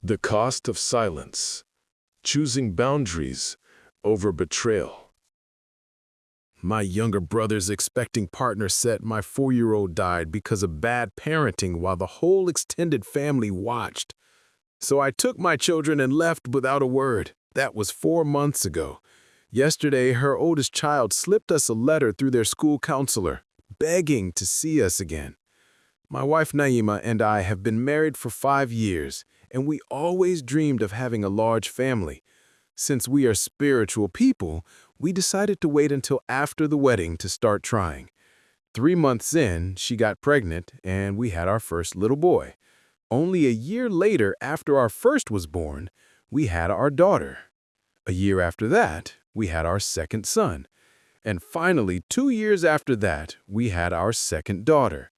The cost of silence. Choosing boundaries over betrayal. My younger brother's expecting partner said my 4-year-old died because of bad parenting while the whole extended family watched. So I took my children and left without a word. That was 4 months ago. Yesterday, her oldest child slipped us a letter through their school counselor, begging to see us again. My wife Naima and I have been married for 5 years, and we always dreamed of having a large family. Since we are spiritual people, we decided to wait until after the wedding to start trying. 3 months in, she got pregnant, and we had our first little boy. Only a year later, after our first was born, we had our daughter. A year after that, we had our second son. And finally, 2 years after that, we had our second daughter.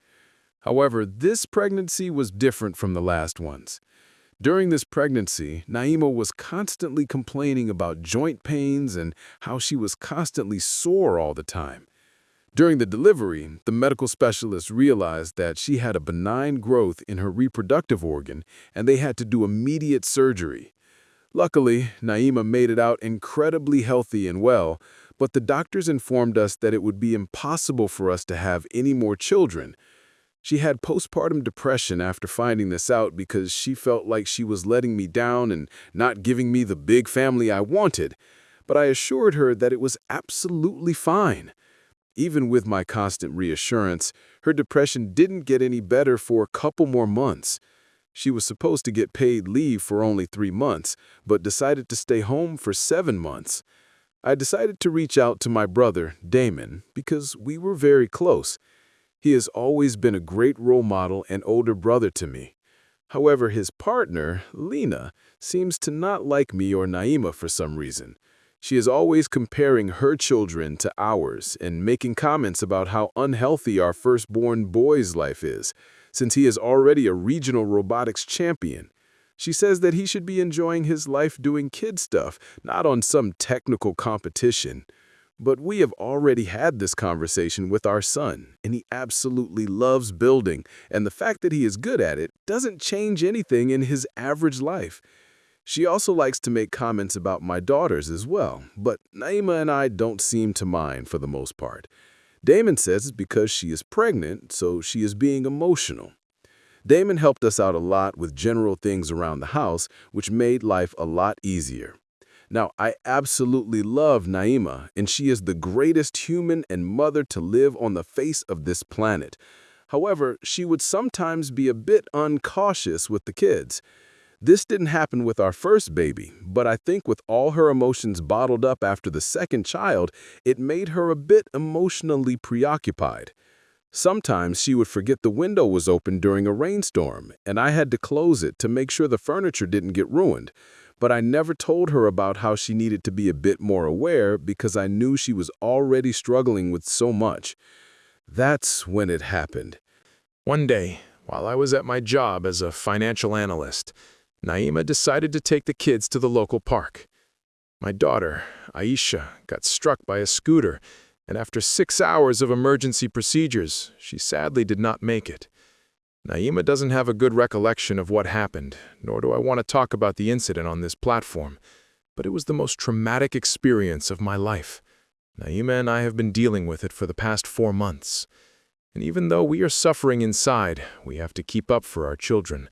However, this pregnancy was different from the last ones. During this pregnancy, Naima was constantly complaining about joint pains and how she was constantly sore all the time. During the delivery, the medical specialist realized that she had a benign growth in her reproductive organ and they had to do immediate surgery. Luckily, Naima made it out incredibly healthy and well, but the doctors informed us that it would be impossible for us to have any more children. She had postpartum depression after finding this out because she felt like she was letting me down and not giving me the big family I wanted, but I assured her that it was absolutely fine. Even with my constant reassurance, her depression didn't get any better for a couple more months. She was supposed to get paid leave for only 3 months, but decided to stay home for 7 months. I decided to reach out to my brother, Damon, because we were very close. He has always been a great role model and older brother to me. However, his partner, Lena, seems to not like me or Naima for some reason. She is always comparing her children to ours and making comments about how unhealthy our firstborn boy's life is, since he is already a regional robotics champion. She says that he should be enjoying his life doing kid stuff, not on some technical competition. But we have already had this conversation with our son, and he absolutely loves building, and the fact that he is good at it doesn't change anything in his average life. She also likes to make comments about my daughters as well, but Naima and I don't seem to mind for the most part. Damon says it's because she is pregnant, so she is being emotional. Damon helped us out a lot with general things around the house, which made life a lot easier. Now, I absolutely love Naima, and she is the greatest human and mother to live on the face of this planet. However, she would sometimes be a bit uncautious with the kids. This didn't happen with our first baby, but I think with all her emotions bottled up after the second child, it made her a bit emotionally preoccupied. Sometimes she would forget the window was open during a rainstorm, and I had to close it to make sure the furniture didn't get ruined. But I never told her about how she needed to be a bit more aware because I knew she was already struggling with so much. That's when it happened. One day, while I was at my job as a financial analyst, Naima decided to take the kids to the local park. My daughter, Aisha, got struck by a scooter, and after 6 hours of emergency procedures, she sadly did not make it. Naima doesn't have a good recollection of what happened, nor do I want to talk about the incident on this platform, but it was the most traumatic experience of my life. Naima and I have been dealing with it for the past 4 months. And even though we are suffering inside, we have to keep up for our children.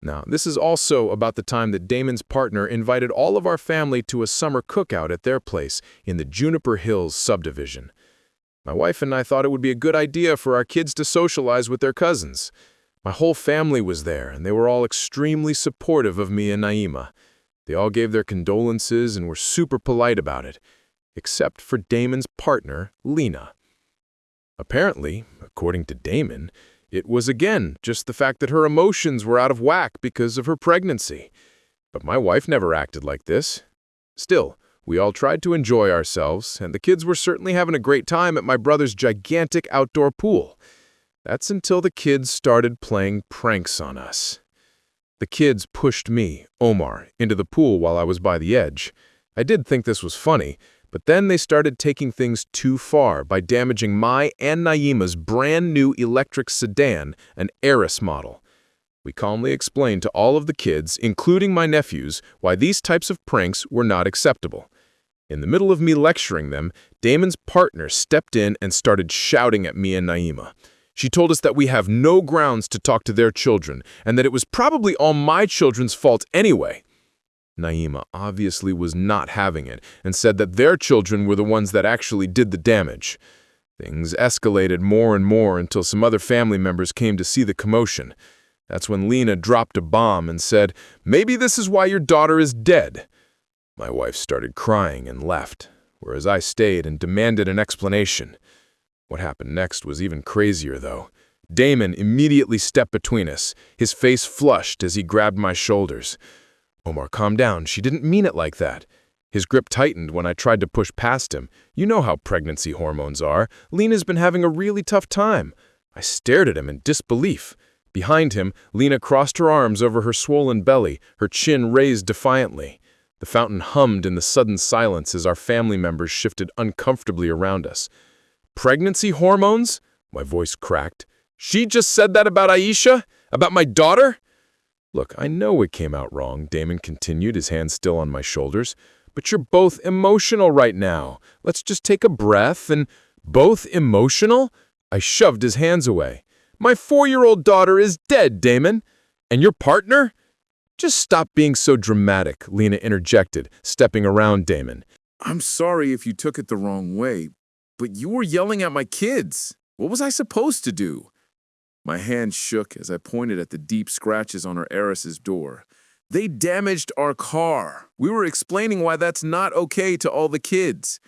Now, this is also about the time that Damon's partner invited all of our family to a summer cookout at their place in the Juniper Hills subdivision. My wife and I thought it would be a good idea for our kids to socialize with their cousins. My whole family was there, and they were all extremely supportive of me and Naima. They all gave their condolences and were super polite about it, except for Damon's partner, Lena. Apparently, according to Damon, it was again just the fact that her emotions were out of whack because of her pregnancy. But my wife never acted like this. Still, we all tried to enjoy ourselves, and the kids were certainly having a great time at my brother's gigantic outdoor pool. That's until the kids started playing pranks on us. The kids pushed me, Omar, into the pool while I was by the edge. I did think this was funny, but then they started taking things too far by damaging my and Naima's brand new electric sedan, an Heiress model. We calmly explained to all of the kids, including my nephews, why these types of pranks were not acceptable. In the middle of me lecturing them, Damon's partner stepped in and started shouting at me and Naima. She told us that we have no grounds to talk to their children and that it was probably all my children's fault anyway. Naima obviously was not having it and said that their children were the ones that actually did the damage. Things escalated more and more until some other family members came to see the commotion. That's when Lena dropped a bomb and said, "Maybe this is why your daughter is dead." My wife started crying and left, whereas I stayed and demanded an explanation. What happened next was even crazier, though. Damon immediately stepped between us, his face flushed as he grabbed my shoulders. "Omar, calm down. She didn't mean it like that." His grip tightened when I tried to push past him. You know how pregnancy hormones are. Lena's been having a really tough time. I stared at him in disbelief. Behind him, Lena crossed her arms over her swollen belly, her chin raised defiantly. The fountain hummed in the sudden silence as our family members shifted uncomfortably around us. "Pregnancy hormones?" My voice cracked. "She just said that about Aisha? About my daughter?" "Look, I know it came out wrong," Damon continued, his hand still on my shoulders. "But you're both emotional right now. Let's just take a breath and—" "Both emotional?" I shoved his hands away. "My 4-year-old daughter is dead, Damon. And your partner?" "Just stop being so dramatic," Lena interjected, stepping around Damon. I'm sorry if you took it the wrong way, but you were yelling at my kids. What was I supposed to do? My hand shook as I pointed at the deep scratches on her heiress's door. They damaged our car. We were explaining why that's not okay to all the kids.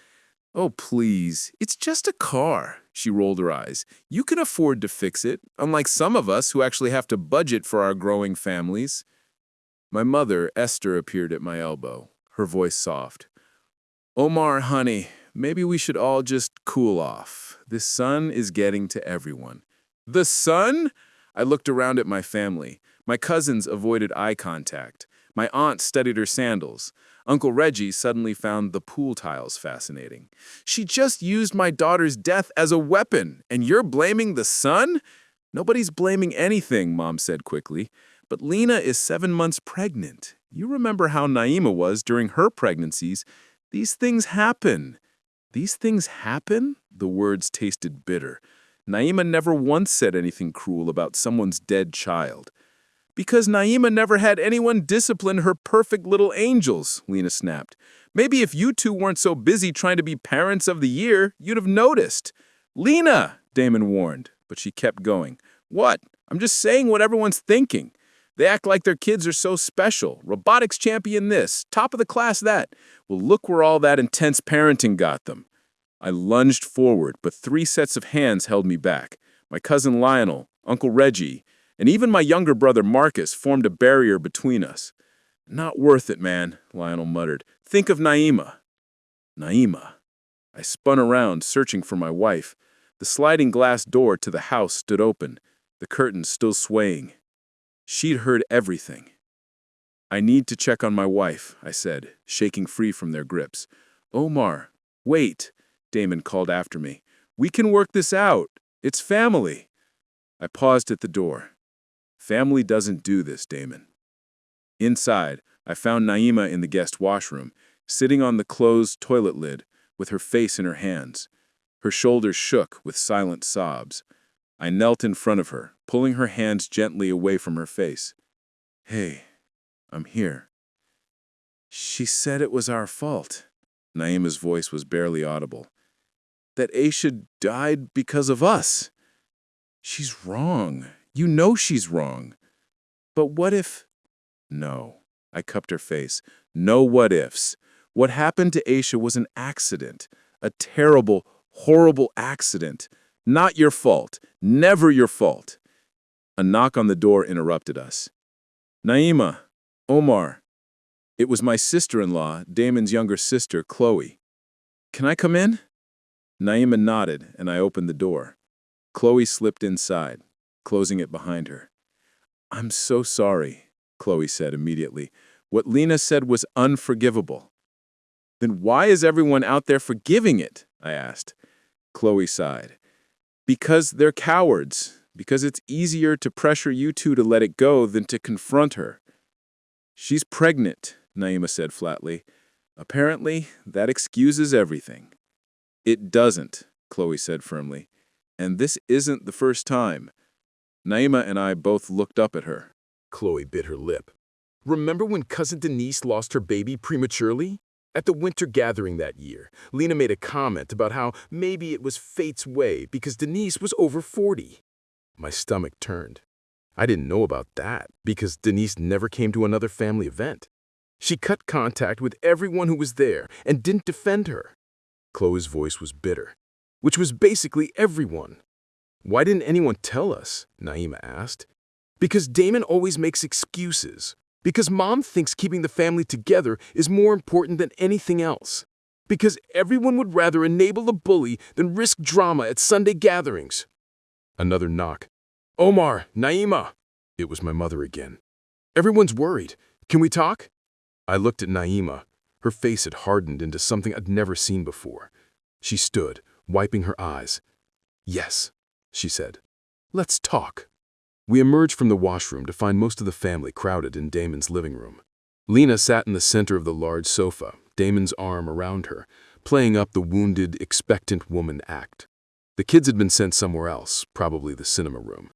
Oh, please, it's just a car. She rolled her eyes. You can afford to fix it, unlike some of us who actually have to budget for our growing families. My mother, Esther, appeared at my elbow, her voice soft. Omar, honey, maybe we should all just cool off. The sun is getting to everyone. The sun? I looked around at my family. My cousins avoided eye contact. My aunt studied her sandals. Uncle Reggie suddenly found the pool tiles fascinating. She just used my daughter's death as a weapon, and you're blaming the sun? Nobody's blaming anything, Mom said quickly. But Lena is 7 months pregnant. You remember how Naima was during her pregnancies. These things happen. These things happen? The words tasted bitter. Naima never once said anything cruel about someone's dead child. Because Naima never had anyone discipline her perfect little angels, Lena snapped. Maybe if you two weren't so busy trying to be parents of the year, you'd have noticed. Lena, Damon warned, but she kept going. What? I'm just saying what everyone's thinking. They act like their kids are so special. Robotics champion this, top of the class that. Well, look where all that intense parenting got them. I lunged forward, but 3 sets of hands held me back. My cousin Lionel, Uncle Reggie, and even my younger brother Marcus formed a barrier between us. Not worth it, man, Lionel muttered. Think of Naima. Naima. I spun around, searching for my wife. The sliding glass door to the house stood open, the curtains still swaying. She'd heard everything. I need to check on my wife, I said, shaking free from their grips. Omar, wait, Damon called after me. We can work this out. It's family. I paused at the door. Family doesn't do this, Damon. Inside, I found Naima in the guest washroom, sitting on the closed toilet lid, with her face in her hands. Her shoulders shook with silent sobs. I knelt in front of her, pulling her hands gently away from her face. Hey, I'm here. She said it was our fault. Naima's voice was barely audible. That Aisha died because of us. She's wrong. You know she's wrong. But what if... No. I cupped her face. No what ifs. What happened to Aisha was an accident. A terrible, horrible accident. Not your fault. Never your fault. A knock on the door interrupted us. Naima, Omar. It was my sister-in-law, Damon's younger sister, Chloe. Can I come in? Naima nodded, and I opened the door. Chloe slipped inside, closing it behind her. I'm so sorry, Chloe said immediately. What Lena said was unforgivable. Then why is everyone out there forgiving it? I asked. Chloe sighed. Because they're cowards. because it's easier to pressure you two to let it go than to confront her. She's pregnant, Naima said flatly. Apparently, that excuses everything. It doesn't, Chloe said firmly. And this isn't the first time. Naima and I both looked up at her. Chloe bit her lip. Remember when Cousin Denise lost her baby prematurely? At the winter gathering that year, Lena made a comment about how maybe it was fate's way because Denise was over 40. My stomach turned. I didn't know about that because Denise never came to another family event. She cut contact with everyone who was there and didn't defend her. Chloe's voice was bitter, which was basically everyone. Why didn't anyone tell us? Naima asked. Because Damon always makes excuses. Because Mom thinks keeping the family together is more important than anything else. Because everyone would rather enable a bully than risk drama at Sunday gatherings. Another knock. Omar, Naima. It was my mother again. Everyone's worried. Can we talk? I looked at Naima. Her face had hardened into something I'd never seen before. She stood, wiping her eyes. Yes, she said. Let's talk. We emerged from the washroom to find most of the family crowded in Damon's living room. Lena sat in the center of the large sofa, Damon's arm around her, playing up the wounded, expectant woman act. The kids had been sent somewhere else, probably the cinema room.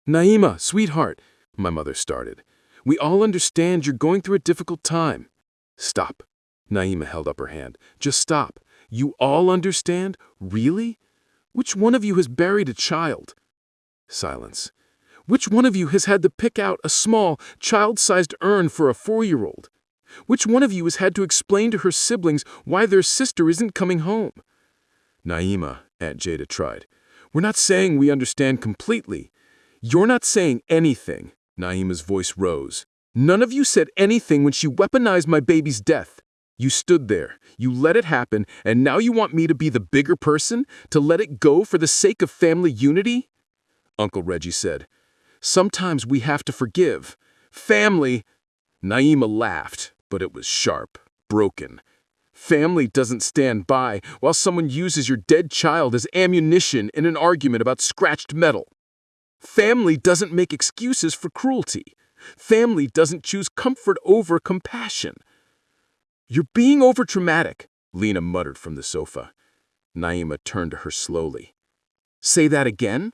Naima, sweetheart, my mother started. We all understand you're going through a difficult time. Stop. Naima held up her hand. Just stop. You all understand? Really? Which one of you has buried a child? Silence. Which one of you has had to pick out a small, child-sized urn for a 4-year-old? Which one of you has had to explain to her siblings why their sister isn't coming home? Naima, Aunt Jada tried. We're not saying we understand completely. You're not saying anything. Naima's voice rose. None of you said anything when she weaponized my baby's death. You stood there, you let it happen, and now you want me to be the bigger person, to let it go for the sake of family unity? Uncle Reggie said. Sometimes we have to forgive. Family. Naima laughed, but it was sharp, broken. Family doesn't stand by while someone uses your dead child as ammunition in an argument about scratched metal. Family doesn't make excuses for cruelty. Family doesn't choose comfort over compassion. You're being overdramatic, Lena muttered from the sofa. Naima turned to her slowly. Say that again?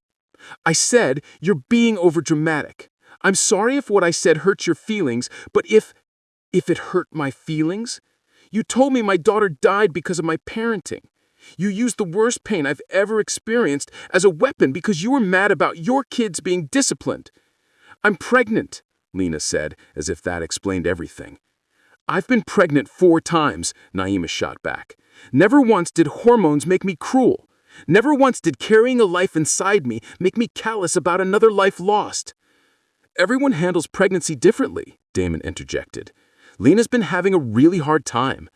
I said you're being overdramatic. I'm sorry if what I said hurts your feelings, but if it hurt my feelings? You told me my daughter died because of my parenting. You used the worst pain I've ever experienced as a weapon because you were mad about your kids being disciplined. I'm pregnant, Lena said, as if that explained everything. I've been pregnant 4 times, Naima shot back. Never once did hormones make me cruel. Never once did carrying a life inside me make me callous about another life lost. Everyone handles pregnancy differently, Damon interjected. Lena's been having a really hard time.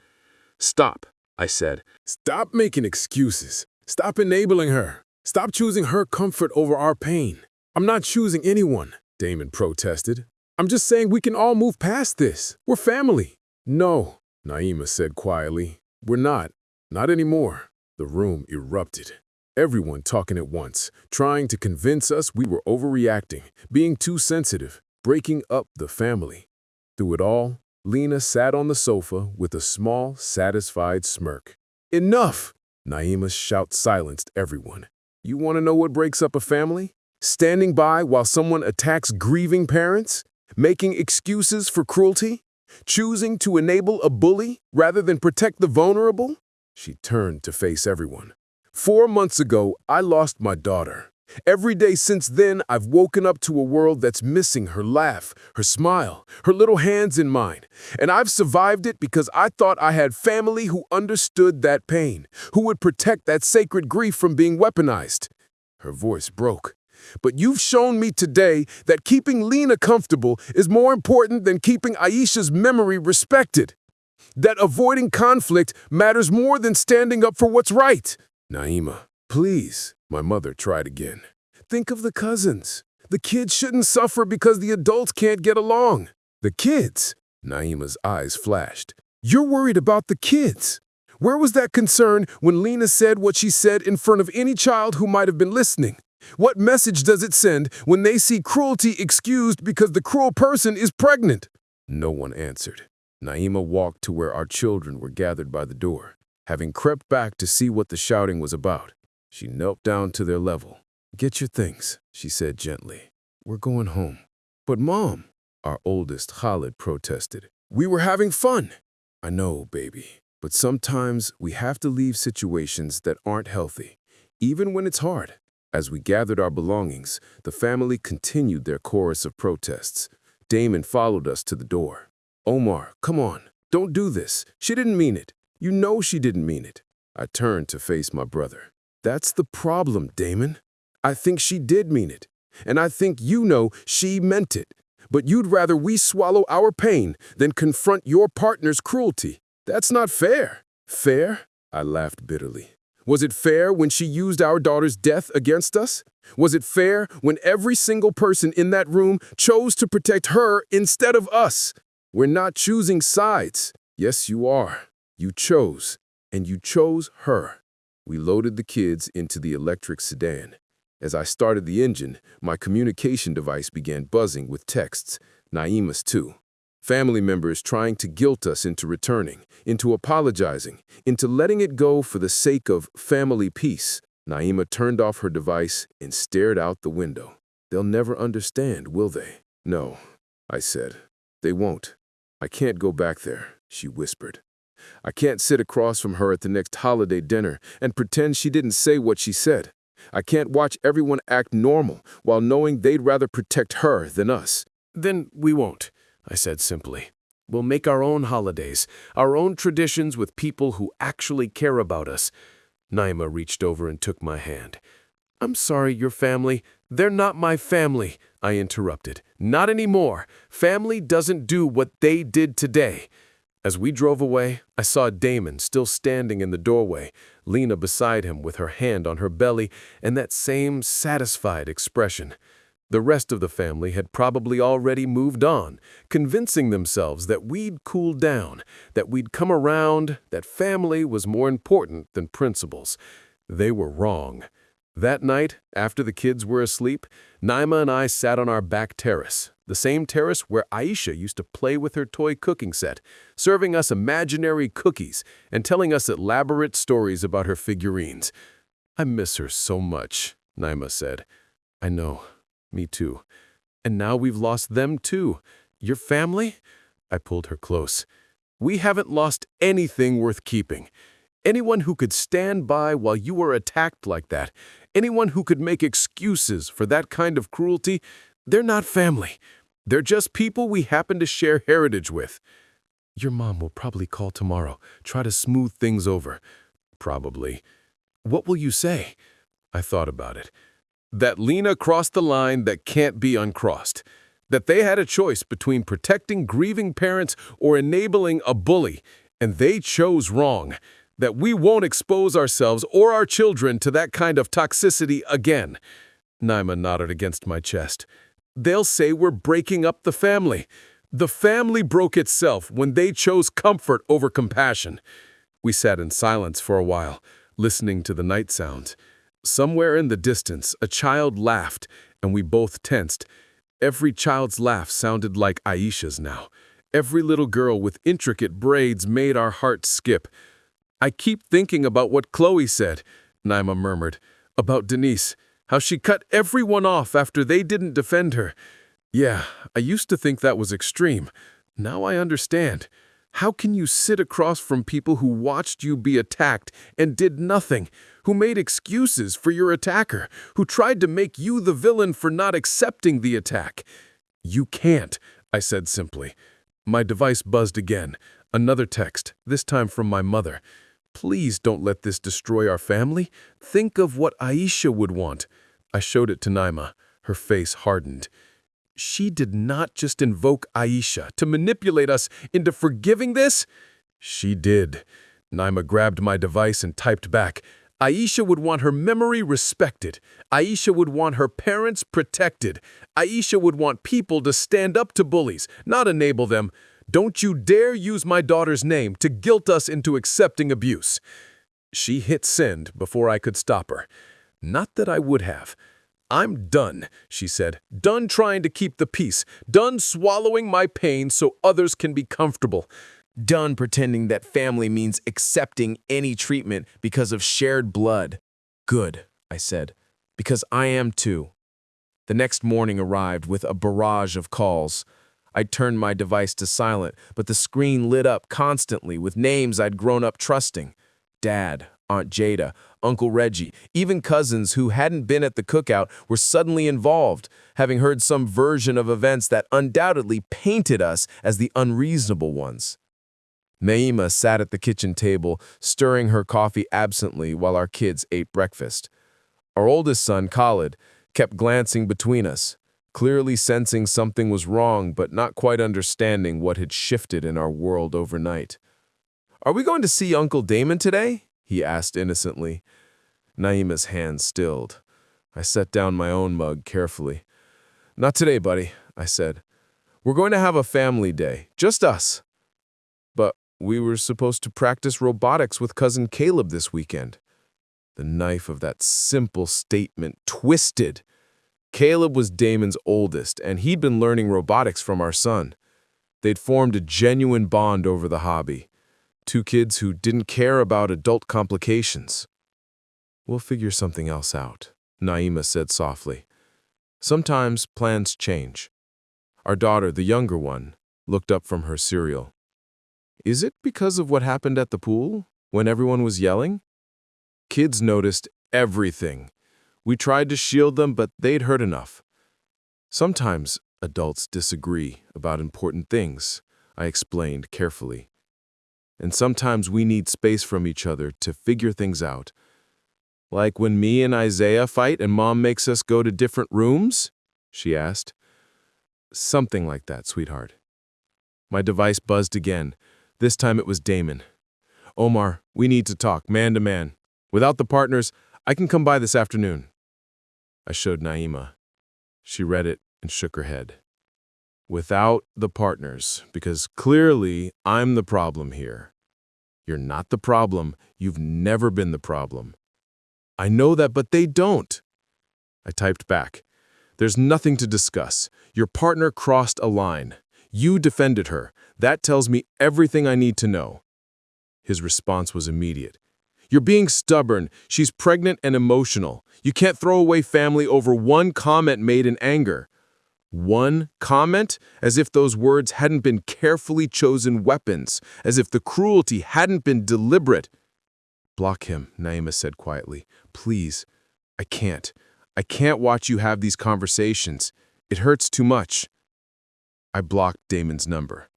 Stop, I said. Stop making excuses. Stop enabling her. Stop choosing her comfort over our pain. I'm not choosing anyone, Damon protested. I'm just saying we can all move past this. We're family. No, Naima said quietly. We're not. Not anymore. The room erupted. Everyone talking at once, trying to convince us we were overreacting, being too sensitive, breaking up the family. Through it all, Lena sat on the sofa with a small, satisfied smirk. Enough! Naima's shout silenced everyone. You want to know what breaks up a family? Standing by while someone attacks grieving parents? Making excuses for cruelty? Choosing to enable a bully rather than protect the vulnerable? She turned to face everyone. 4 months ago, I lost my daughter. Every day since then, I've woken up to a world that's missing her laugh, her smile, her little hands in mine. And I've survived it because I thought I had family who understood that pain, who would protect that sacred grief from being weaponized. Her voice broke. But you've shown me today that keeping Lena comfortable is more important than keeping Aisha's memory respected. That avoiding conflict matters more than standing up for what's right. Naima, please, my mother tried again. Think of the cousins. The kids shouldn't suffer because the adults can't get along. The kids? Naima's eyes flashed. You're worried about the kids. Where was that concern when Lena said what she said in front of any child who might have been listening? What message does it send when they see cruelty excused because the cruel person is pregnant? No one answered. Naima walked to where our children were gathered by the door. Having crept back to see what the shouting was about, she knelt down to their level. "Get your things," she said gently. "We're going home." "But Mom," our oldest, Khalid, protested. "We were having fun." "I know, baby, but sometimes we have to leave situations that aren't healthy, even when it's hard." As we gathered our belongings, the family continued their chorus of protests. Damon followed us to the door. "Omar, come on, don't do this. She didn't mean it. You know she didn't mean it." I turned to face my brother. "That's the problem, Damon. I think she did mean it, and I think you know she meant it. But you'd rather we swallow our pain than confront your partner's cruelty. That's not fair." "Fair?" I laughed bitterly. "Was it fair when she used our daughter's death against us? Was it fair when every single person in that room chose to protect her instead of us? We're not choosing sides." "Yes, you are. You chose, and you chose her." We loaded the kids into the electric sedan. As I started the engine, my communication device began buzzing with texts, Naima's too. Family members trying to guilt us into returning, into apologizing, into letting it go for the sake of family peace. Naima turned off her device and stared out the window. "They'll never understand, will they?" "No," I said. "They won't. I can't go back there," she whispered. "I can't sit across from her at the next holiday dinner and pretend she didn't say what she said. I can't watch everyone act normal while knowing they'd rather protect her than us." "Then we won't," I said simply. "We'll make our own holidays, our own traditions with people who actually care about us." Naima reached over and took my hand. "I'm sorry, your family. They're not my family," I interrupted. "Not anymore. Family doesn't do what they did today." As we drove away, I saw Damon still standing in the doorway, Lena beside him with her hand on her belly and that same satisfied expression. The rest of the family had probably already moved on, convincing themselves that we'd cooled down, that we'd come around, that family was more important than principles. They were wrong. That night, after the kids were asleep, Naima and I sat on our back terrace, the same terrace where Aisha used to play with her toy cooking set, serving us imaginary cookies and telling us elaborate stories about her figurines. "I miss her so much," Naima said. "I know. Me too. And now we've lost them too. Your family?" I pulled her close. "We haven't lost anything worth keeping. Anyone who could stand by while you were attacked like that, anyone who could make excuses for that kind of cruelty, they're not family. They're just people we happen to share heritage with." "Your mom will probably call tomorrow, try to smooth things over." "Probably." "What will you say?" I thought about it. "That Lena crossed the line that can't be uncrossed. That they had a choice between protecting grieving parents or enabling a bully, and they chose wrong. That we won't expose ourselves or our children to that kind of toxicity again." Naima nodded against my chest. "They'll say we're breaking up the family. The family broke itself when they chose comfort over compassion." We sat in silence for a while, listening to the night sounds. Somewhere in the distance, a child laughed, and we both tensed. Every child's laugh sounded like Aisha's now. Every little girl with intricate braids made our hearts skip. "I keep thinking about what Chloe said," Naima murmured, "about Denise, how she cut everyone off after they didn't defend her. Yeah, I used to think that was extreme. Now I understand. How can you sit across from people who watched you be attacked and did nothing, who made excuses for your attacker, who tried to make you the villain for not accepting the attack?" "You can't," I said simply. My device buzzed again. Another text, this time from my mother. "Please don't let this destroy our family. Think of what Aisha would want." I showed it to Naima. Her face hardened. "She did not just invoke Aisha to manipulate us into forgiving this." "She did." Naima grabbed my device and typed back. "Aisha would want her memory respected. Aisha would want her parents protected. Aisha would want people to stand up to bullies, not enable them. Don't you dare use my daughter's name to guilt us into accepting abuse." She hit send before I could stop her. Not that I would have. I'm done, she said. Done trying to keep the peace. Done swallowing my pain so others can be comfortable. Done pretending that family means accepting any treatment because of shared blood. Good, I said, because I am too. The next morning arrived with a barrage of calls. I turned my device to silent, but the screen lit up constantly with names I'd grown up trusting. Dad, Aunt Jada, Uncle Reggie, even cousins who hadn't been at the cookout were suddenly involved, having heard some version of events that undoubtedly painted us as the unreasonable ones. Naima sat at the kitchen table, stirring her coffee absently while our kids ate breakfast. Our oldest son, Khalid, kept glancing between us, clearly sensing something was wrong but not quite understanding what had shifted in our world overnight. "Are we going to see Uncle Damon today?" he asked innocently. Naima's hand stilled. I set down my own mug carefully. "Not today, buddy," I said. "We're going to have a family day, just us." "But we were supposed to practice robotics with Cousin Caleb this weekend." The knife of that simple statement twisted. Caleb was Damon's oldest, and he'd been learning robotics from our son. They'd formed a genuine bond over the hobby. Two kids who didn't care about adult complications. "We'll figure something else out," Naima said softly. "Sometimes plans change." Our daughter, the younger one, looked up from her cereal. "Is it because of what happened at the pool, when everyone was yelling?" Kids noticed everything. We tried to shield them, but they'd heard enough. "Sometimes adults disagree about important things," I explained carefully. "And sometimes we need space from each other to figure things out. Like when me and Isaiah fight and Mom makes us go to different rooms?" she asked. "Something like that, sweetheart." My device buzzed again. This time it was Damon. "Omar, we need to talk, man to man. Without the partners, I can come by this afternoon." I showed Naima. She read it and shook her head. "Without the partners, because clearly I'm the problem here." "You're not the problem. You've never been the problem." "I know that, but they don't." I typed back. "There's nothing to discuss. Your partner crossed a line. You defended her. That tells me everything I need to know." His response was immediate. "You're being stubborn. She's pregnant and emotional. You can't throw away family over one comment made in anger." One comment? As if those words hadn't been carefully chosen weapons, as if the cruelty hadn't been deliberate. "Block him," Naima said quietly. "Please. I can't. I can't watch you have these conversations. It hurts too much." I blocked Damon's number.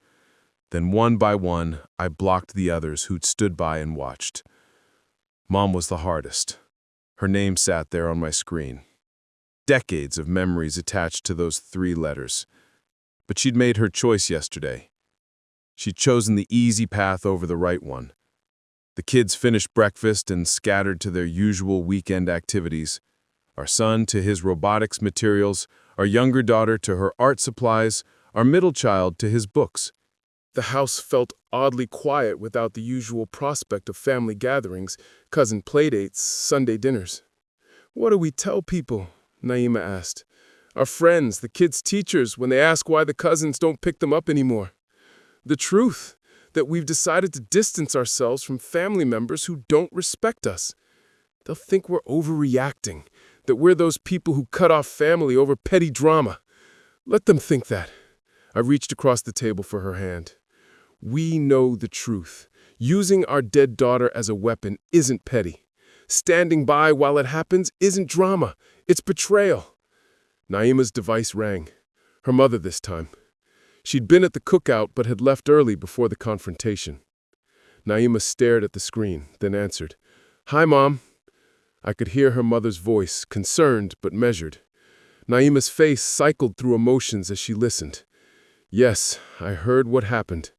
Then one by one, I blocked the others who'd stood by and watched. Mom was the hardest. Her name sat there on my screen. Decades of memories attached to those 3 letters. But she'd made her choice yesterday. She'd chosen the easy path over the right one. The kids finished breakfast and scattered to their usual weekend activities. Our son to his robotics materials, our younger daughter to her art supplies, our middle child to his books. The house felt oddly quiet without the usual prospect of family gatherings, cousin playdates, Sunday dinners. "What do we tell people?" Naima asked. "Our friends, the kids' teachers, when they ask why the cousins don't pick them up anymore. The truth, that we've decided to distance ourselves from family members who don't respect us. They'll think we're overreacting, that we're those people who cut off family over petty drama. Let them think that." I reached across the table for her hand. "We know the truth. Using our dead daughter as a weapon isn't petty. Standing by while it happens isn't drama. It's betrayal." Naima's device rang. Her mother this time. She'd been at the cookout but had left early before the confrontation. Naima stared at the screen, then answered. "Hi, Mom." I could hear her mother's voice, concerned but measured. Naima's face cycled through emotions as she listened. "Yes, I heard what happened."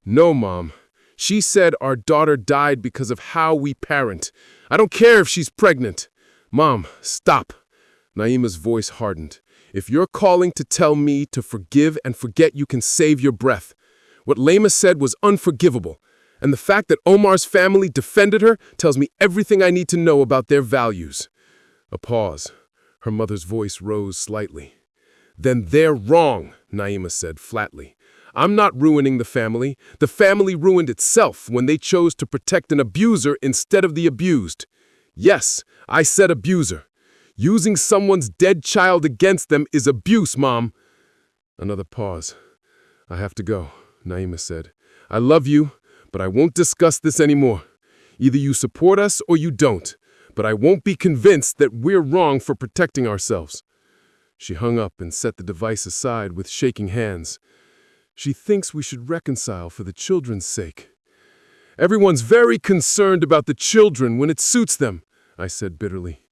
"No, Mom. She said our daughter died because of how we parent. I don't care if she's pregnant." "Mom, stop." Naima's voice hardened. "If you're calling to tell me to forgive and forget, you can save your breath. What Lena said was unforgivable, and the fact that Omar's family defended her tells me everything I need to know about their values." A pause. Her mother's voice rose slightly. "Then they're wrong," Naima said flatly. "I'm not ruining the family. The family ruined itself when they chose to protect an abuser instead of the abused. Yes, I said abuser. Using someone's dead child against them is abuse, Mom." Another pause. "I have to go," Naima said. "I love you, but I won't discuss this anymore. Either you support us or you don't, but I won't be convinced that we're wrong for protecting ourselves." She hung up and set the device aside with shaking hands. "She thinks we should reconcile for the children's sake." "Everyone's very concerned about the children when it suits them," I said bitterly.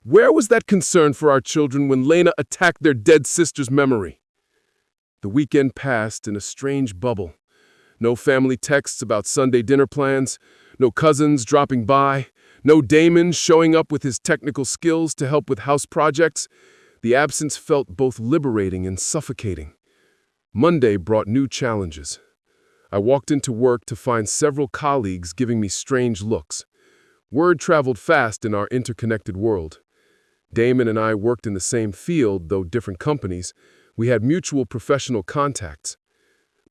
"Where was that concern for our children when Lena attacked their dead sister's memory?" The weekend passed in a strange bubble. No family texts about Sunday dinner plans, no cousins dropping by, no Damon showing up with his technical skills to help with house projects. The absence felt both liberating and suffocating. Monday brought new challenges. I walked into work to find several colleagues giving me strange looks. Word traveled fast in our interconnected world. Damon and I worked in the same field, though different companies. We had mutual professional contacts.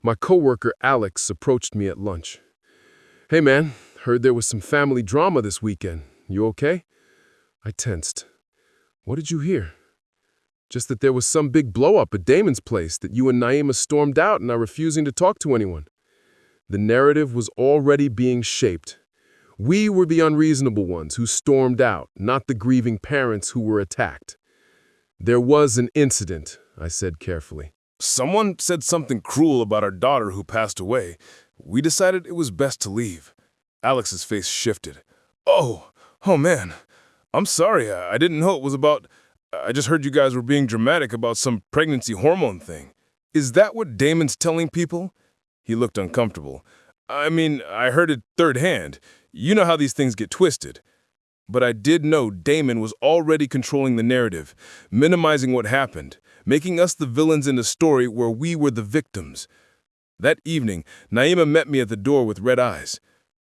My coworker Alex approached me at lunch. "Hey man, heard there was some family drama this weekend. You okay?" I tensed. "What did you hear?" "Just that there was some big blow-up at Damon's place, that you and Naima stormed out and are refusing to talk to anyone." The narrative was already being shaped. We were the unreasonable ones who stormed out, not the grieving parents who were attacked. "There was an incident," I said carefully. Someone said something cruel about our daughter who passed away. We decided it was best to leave. Alex's face shifted. Oh man. I'm sorry. I didn't know it was about... I just heard you guys were being dramatic about some pregnancy hormone thing. Is that what Damon's telling people?" He looked uncomfortable. "I mean, I heard it third hand. You know how these things get twisted." But I did know Damon was already controlling the narrative, minimizing what happened, making us the villains in a story where we were the victims. That evening, Naima met me at the door with red eyes.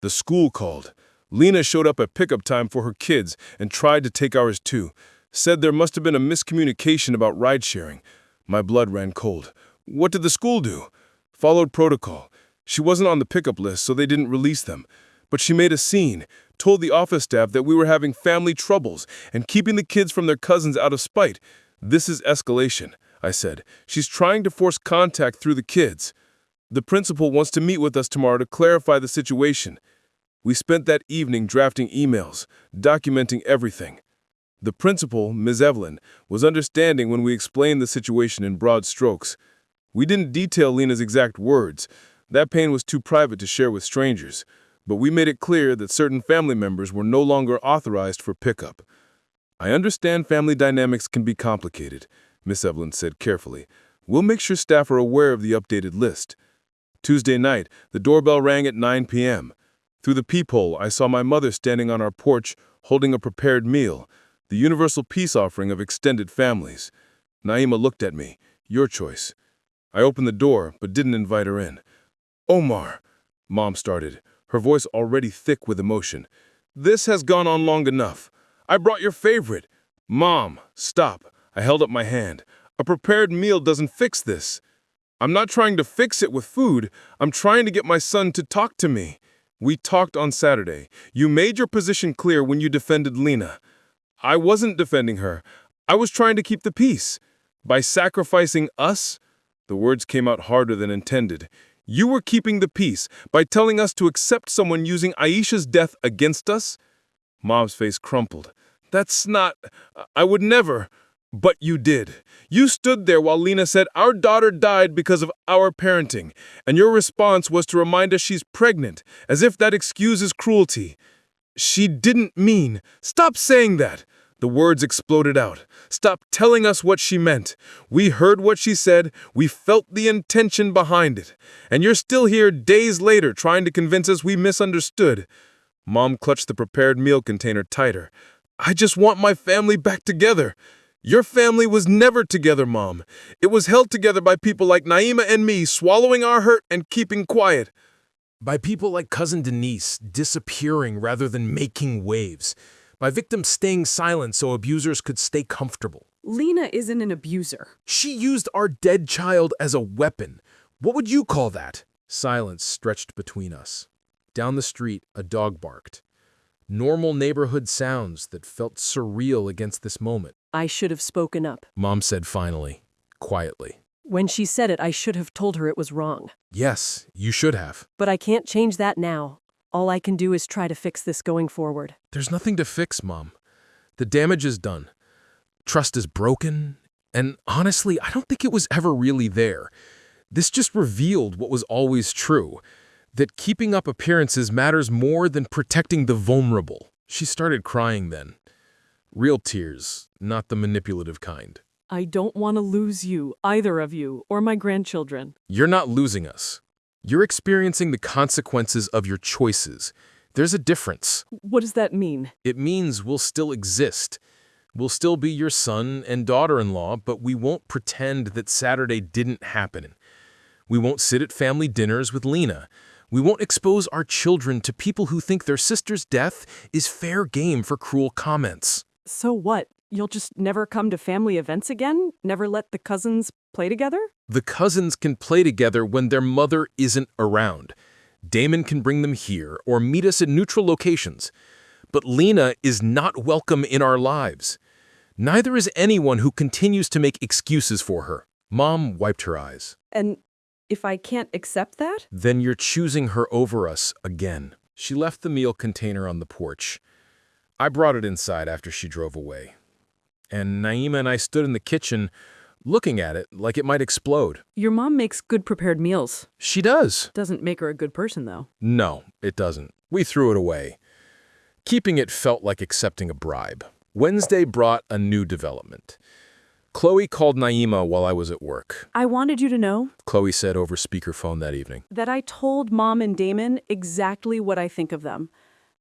The school called. Lena showed up at pickup time for her kids and tried to take ours too. Said there must have been a miscommunication about ride-sharing. My blood ran cold. What did the school do? Followed protocol. She wasn't on the pickup list, so they didn't release them. But she made a scene, told the office staff that we were having family troubles and keeping the kids from their cousins out of spite. "This is escalation," I said. "She's trying to force contact through the kids. The principal wants to meet with us tomorrow to clarify the situation." We spent that evening drafting emails, documenting everything. The principal, Ms. Evelyn, was understanding when we explained the situation in broad strokes. We didn't detail Lena's exact words. That pain was too private to share with strangers. But we made it clear that certain family members were no longer authorized for pickup. "I understand family dynamics can be complicated," Miss Evelyn said carefully. "We'll make sure staff are aware of the updated list." Tuesday night, the doorbell rang at 9 p.m. Through the peephole, I saw my mother standing on our porch, holding a prepared meal, the universal peace offering of extended families. Naima looked at me. "Your choice." I opened the door, but didn't invite her in. "Omar," Mom started, her voice already thick with emotion. "This has gone on long enough. I brought your favorite." "Mom, stop." I held up my hand. "A prepared meal doesn't fix this. I'm not trying to fix it with food. I'm trying to get my son to talk to me. We talked on Saturday. You made your position clear when you defended Lena. I wasn't defending her. I was trying to keep the peace. By sacrificing us," the words came out harder than intended, "you were keeping the peace by telling us to accept someone using Aisha's death against us." Mom's face crumpled. "That's not... I would never..." "But you did. You stood there while Lena said our daughter died because of our parenting, and your response was to remind us she's pregnant, as if that excuses cruelty. She didn't mean... Stop saying that!" The words exploded out. "Stop telling us what she meant. We heard what she said. We felt the intention behind it. And you're still here days later trying to convince us we misunderstood." Mom clutched the prepared meal container tighter. "I just want my family back together. Your family was never together, Mom. It was held together by people like Naima and me swallowing our hurt and keeping quiet." By people like Cousin Denise disappearing rather than making waves. by victims staying silent so abusers could stay comfortable. Lena isn't an abuser. She used our dead child as a weapon. What would you call that? Silence stretched between us. Down the street, a dog barked. Normal neighborhood sounds that felt surreal against this moment. I should have spoken up. Mom said finally, quietly. When she said it, I should have told her it was wrong. Yes, you should have. But I can't change that now. All I can do is try to fix this going forward. There's nothing to fix, Mom. The damage is done. Trust is broken. And honestly, I don't think it was ever really there. This just revealed what was always true, that keeping up appearances matters more than protecting the vulnerable. She started crying then. Real tears, not the manipulative kind. I don't want to lose you, either of you, or my grandchildren. You're not losing us. You're experiencing the consequences of your choices. There's a difference. What does that mean? It means we'll still exist. We'll still be your son and daughter-in-law, but we won't pretend that Saturday didn't happen. We won't sit at family dinners with Lena. We won't expose our children to people who think their sister's death is fair game for cruel comments. So what? You'll just never come to family events again? Never let the cousins play together? The cousins can play together when their mother isn't around. Damon can bring them here or meet us at neutral locations. But Lena is not welcome in our lives. Neither is anyone who continues to make excuses for her. Mom wiped her eyes. And if I can't accept that? Then you're choosing her over us again. She left the meal container on the porch. I brought it inside after she drove away. And Naima and I stood in the kitchen looking at it like it might explode. Your mom makes good prepared meals. She does. Doesn't make her a good person, though. No, it doesn't. We threw it away. Keeping it felt like accepting a bribe. Wednesday brought a new development. Chloe called Naima while I was at work. I wanted you to know, Chloe said over speakerphone that evening. that I told Mom and Damon exactly what I think of them.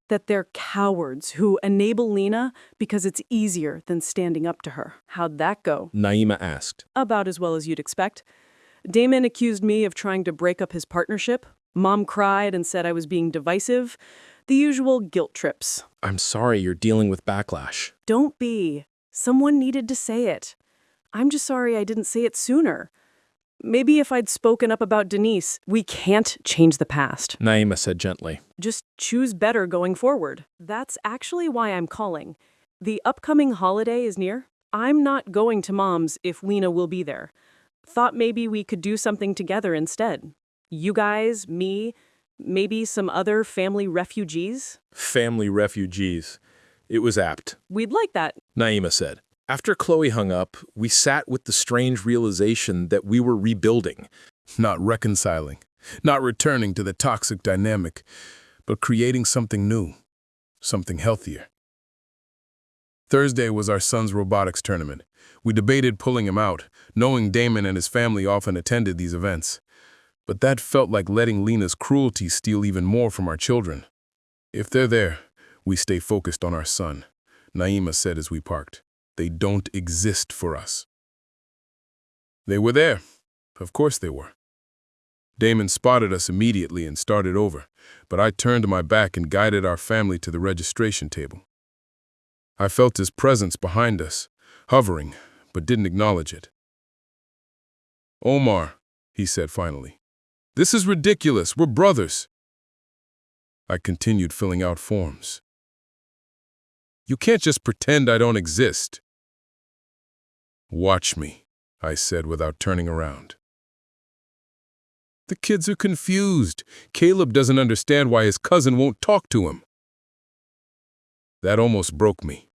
That they're cowards who enable Lena because it's easier than standing up to her. How'd that go? Naima asked. About as well as you'd expect. Damon accused me of trying to break up his partnership. Mom cried and said I was being divisive. The usual guilt trips. I'm sorry you're dealing with backlash. Don't be. Someone needed to say it. I'm just sorry I didn't say it sooner. Maybe if I'd spoken up about Denise. We can't change the past. Naima said gently. Just choose better going forward. That's actually why I'm calling. The upcoming holiday is near. I'm not going to Mom's if Lena will be there. Thought maybe we could do something together instead. You guys, me, maybe some other family refugees? Family refugees. It was apt. We'd like that. Naima said. After Chloe hung up, we sat with the strange realization that we were rebuilding. Not reconciling, not returning to the toxic dynamic, but creating something new, something healthier. Thursday was our son's robotics tournament. We debated pulling him out, knowing Damon and his family often attended these events. But that felt like letting Lena's cruelty steal even more from our children. If they're there, we stay focused on our son, Naima said as we parked. They don't exist for us. They were there. Of course they were. Damon spotted us immediately and started over, but I turned my back and guided our family to the registration table. I felt his presence behind us, hovering, but didn't acknowledge it. Omar, he said finally, this is ridiculous. We're brothers. I continued filling out forms. You can't just pretend I don't exist. Watch me, I said without turning around. The kids are confused. Caleb doesn't understand why his cousin won't talk to him. That almost broke me.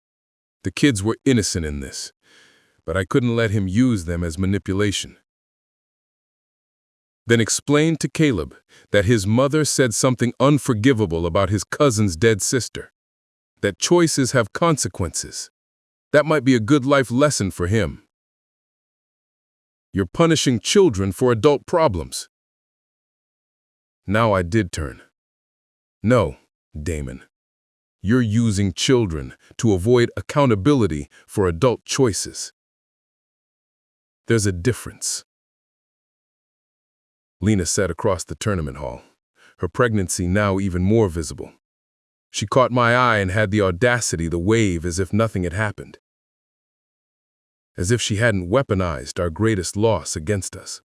The kids were innocent in this, but I couldn't let him use them as manipulation. Then explained to Caleb that his mother said something unforgivable about his cousin's dead sister. That choices have consequences. That might be a good life lesson for him. You're punishing children for adult problems. Now I did turn. No, Damon. You're using children to avoid accountability for adult choices. There's a difference. Lena sat across the tournament hall, her pregnancy now even more visible. She caught my eye and had the audacity to wave as if nothing had happened. As if she hadn't weaponized our greatest loss against us.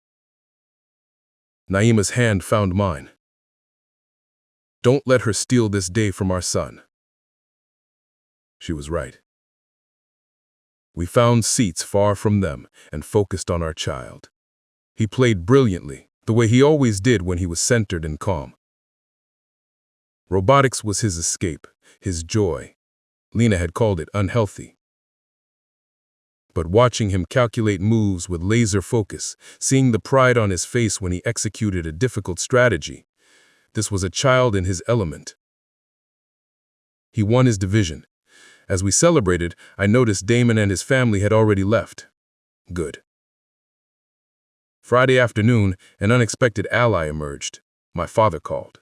Naima's hand found mine. Don't let her steal this day from our son. She was right. We found seats far from them and focused on our child. He played brilliantly, the way he always did when he was centered and calm. Robotics was his escape, his joy. Lena had called it unhealthy. But watching him calculate moves with laser focus, seeing the pride on his face when he executed a difficult strategy, this was a child in his element. He won his division. As we celebrated, I noticed Damon and his family had already left. Good. Friday afternoon, an unexpected ally emerged. My father called.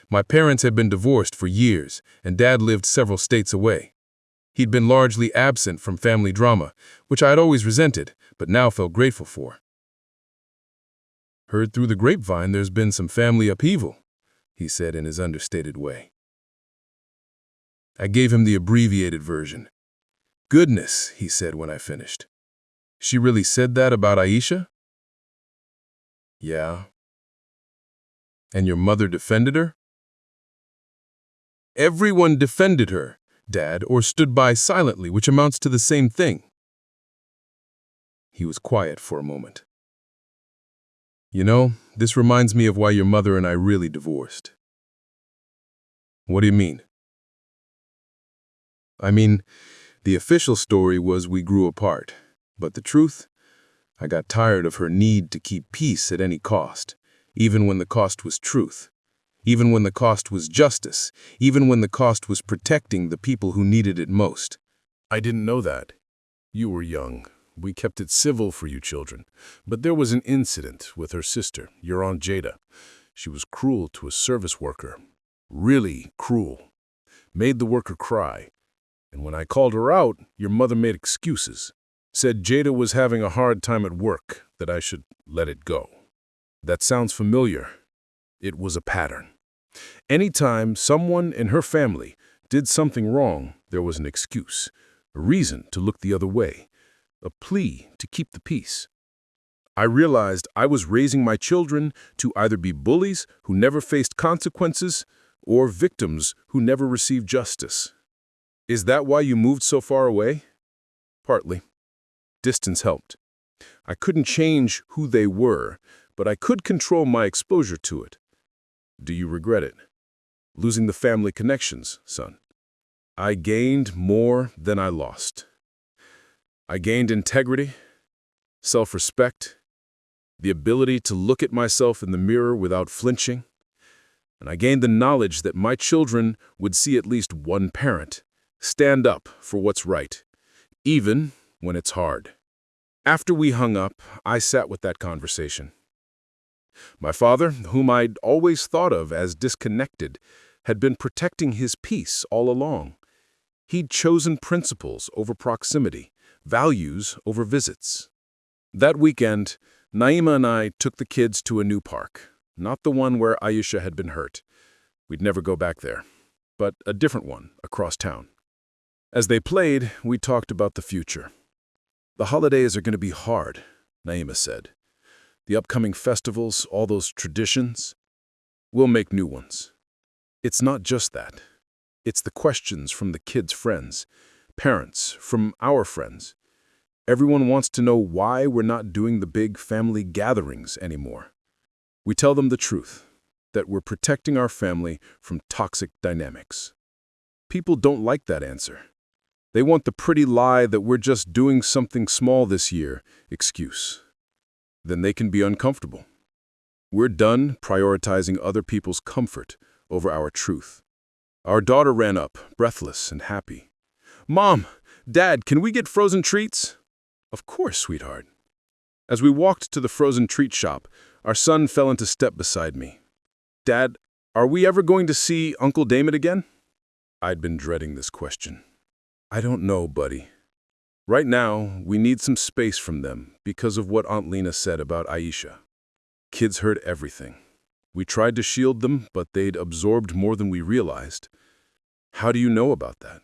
My parents had been divorced for years, and Dad lived several states away. He'd been largely absent from family drama, which I had always resented, but now felt grateful for. Heard through the grapevine there's been some family upheaval, he said in his understated way. I gave him the abbreviated version. Goodness, he said when I finished. She really said that about Aisha? Yeah. And your mother defended her? Everyone defended her, Dad, or stood by silently, which amounts to the same thing. He was quiet for a moment. You know, this reminds me of why your mother and I really divorced. What do you mean? I mean, the official story was we grew apart, but the truth? I got tired of her need to keep peace at any cost, even when the cost was truth, even when the cost was justice, even when the cost was protecting the people who needed it most. I didn't know that. You were young. We kept it civil for you children. But there was an incident with her sister, your Aunt Jada. She was cruel to a service worker. Really cruel. Made the worker cry. And when I called her out, your mother made excuses. Said Jada was having a hard time at work, that I should let it go. That sounds familiar. It was a pattern. Anytime someone in her family did something wrong, there was an excuse, a reason to look the other way, a plea to keep the peace. I realized I was raising my children to either be bullies who never faced consequences or victims who never received justice. Is that why you moved so far away? Partly. Distance helped. I couldn't change who they were, but I could control my exposure to it. Do you regret it? Losing the family connections, son. I gained more than I lost. I gained integrity, self-respect, the ability to look at myself in the mirror without flinching, and I gained the knowledge that my children would see at least one parent stand up for what's right, even when it's hard. After we hung up, I sat with that conversation. My father, whom I'd always thought of as disconnected, had been protecting his peace all along. He'd chosen principles over proximity, values over visits. That weekend, Naima and I took the kids to a new park, not the one where Aisha had been hurt. We'd never go back there, but a different one across town. As they played, we talked about the future. The holidays are going to be hard, Naima said. The upcoming festivals, all those traditions, we'll make new ones. It's not just that. It's the questions from the kids' friends, parents, from our friends. Everyone wants to know why we're not doing the big family gatherings anymore. We tell them the truth, that we're protecting our family from toxic dynamics. People don't like that answer. They want the pretty lie that we're just doing something small this year excuse. Then they can be uncomfortable. We're done prioritizing other people's comfort over our truth. Our daughter ran up, breathless and happy. Mom, Dad, can we get frozen treats? Of course, sweetheart. As we walked to the frozen treat shop, our son fell into step beside me. Dad, are we ever going to see Uncle Damon again? I'd been dreading this question. I don't know, buddy. Right now, we need some space from them because of what Aunt Lena said about Aisha. Kids heard everything. We tried to shield them, but they'd absorbed more than we realized. How do you know about that?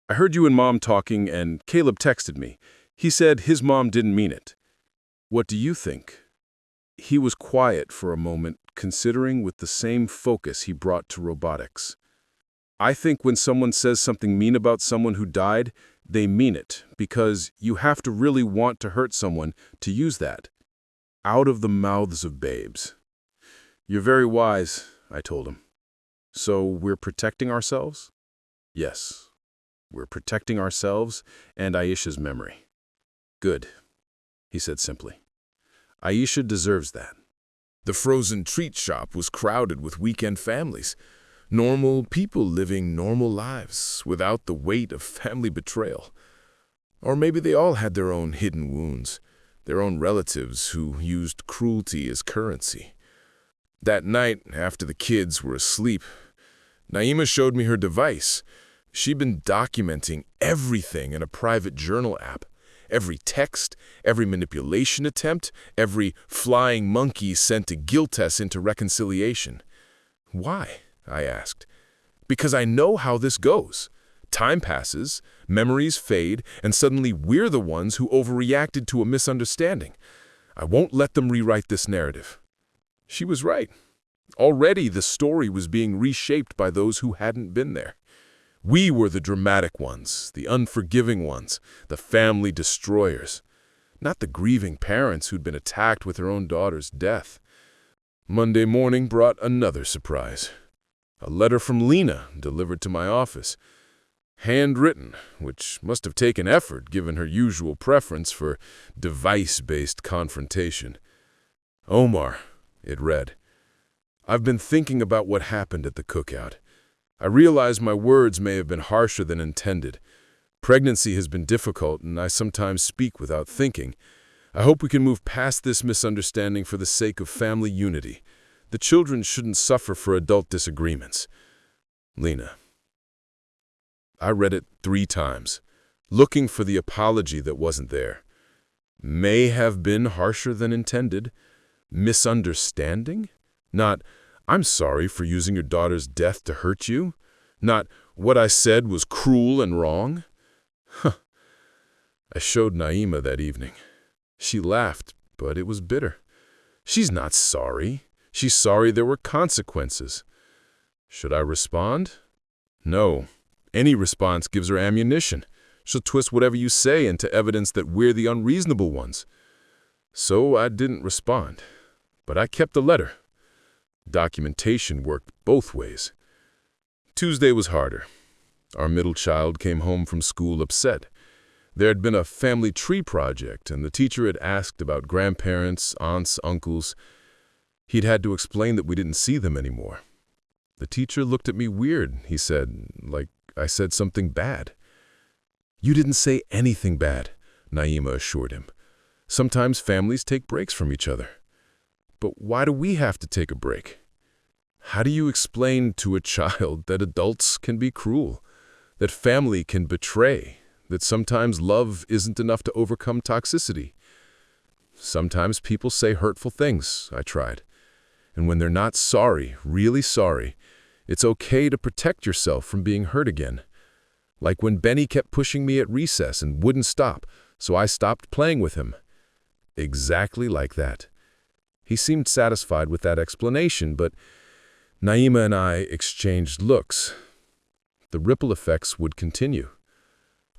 I heard you and Mom talking, and Caleb texted me. He said his mom didn't mean it. What do you think? He was quiet for a moment, considering with the same focus he brought to robotics. I think when someone says something mean about someone who died, they mean it, because you have to really want to hurt someone to use that. Out of the mouths of babes. You're very wise, I told him. So we're protecting ourselves? Yes. We're protecting ourselves and Aisha's memory. Good, he said simply. Aisha deserves that. The frozen treat shop was crowded with weekend families, normal people living normal lives without the weight of family betrayal. Or maybe they all had their own hidden wounds, their own relatives who used cruelty as currency. That night, after the kids were asleep, Naima showed me her device. She'd been documenting everything in a private journal app. Every text, every manipulation attempt, every flying monkey sent to guilt us into reconciliation. Why? I asked. Because I know how this goes. Time passes, memories fade, and suddenly we're the ones who overreacted to a misunderstanding. I won't let them rewrite this narrative. She was right. Already the story was being reshaped by those who hadn't been there. We were the dramatic ones, the unforgiving ones, the family destroyers, not the grieving parents who'd been attacked with their own daughter's death. Monday morning brought another surprise. A letter from Lena delivered to my office. Handwritten, which must have taken effort given her usual preference for device-based confrontation. Omar, it read, I've been thinking about what happened at the cookout. I realize my words may have been harsher than intended. Pregnancy has been difficult, and I sometimes speak without thinking. I hope we can move past this misunderstanding for the sake of family unity. The children shouldn't suffer for adult disagreements. Lena. I read it 3 times, looking for the apology that wasn't there. May have been harsher than intended. Misunderstanding? Not, I'm sorry for using your daughter's death to hurt you. Not, what I said was cruel and wrong. Huh. I showed Naima that evening. She laughed, but it was bitter. She's not sorry. She's sorry there were consequences. Should I respond? No. Any response gives her ammunition. She'll twist whatever you say into evidence that we're the unreasonable ones. So I didn't respond, but I kept the letter. Documentation worked both ways. Tuesday was harder. Our middle child came home from school upset. There had been a family tree project, and the teacher had asked about grandparents, aunts, uncles. He'd had to explain that we didn't see them anymore. The teacher looked at me weird, he said, like I said something bad. You didn't say anything bad, Naima assured him. Sometimes families take breaks from each other. But why do we have to take a break? How do you explain to a child that adults can be cruel, that family can betray, that sometimes love isn't enough to overcome toxicity? Sometimes people say hurtful things, I tried. And when they're not sorry, really sorry, it's okay to protect yourself from being hurt again. Like when Benny kept pushing me at recess and wouldn't stop, so I stopped playing with him. Exactly like that. He seemed satisfied with that explanation, but Naima and I exchanged looks. The ripple effects would continue.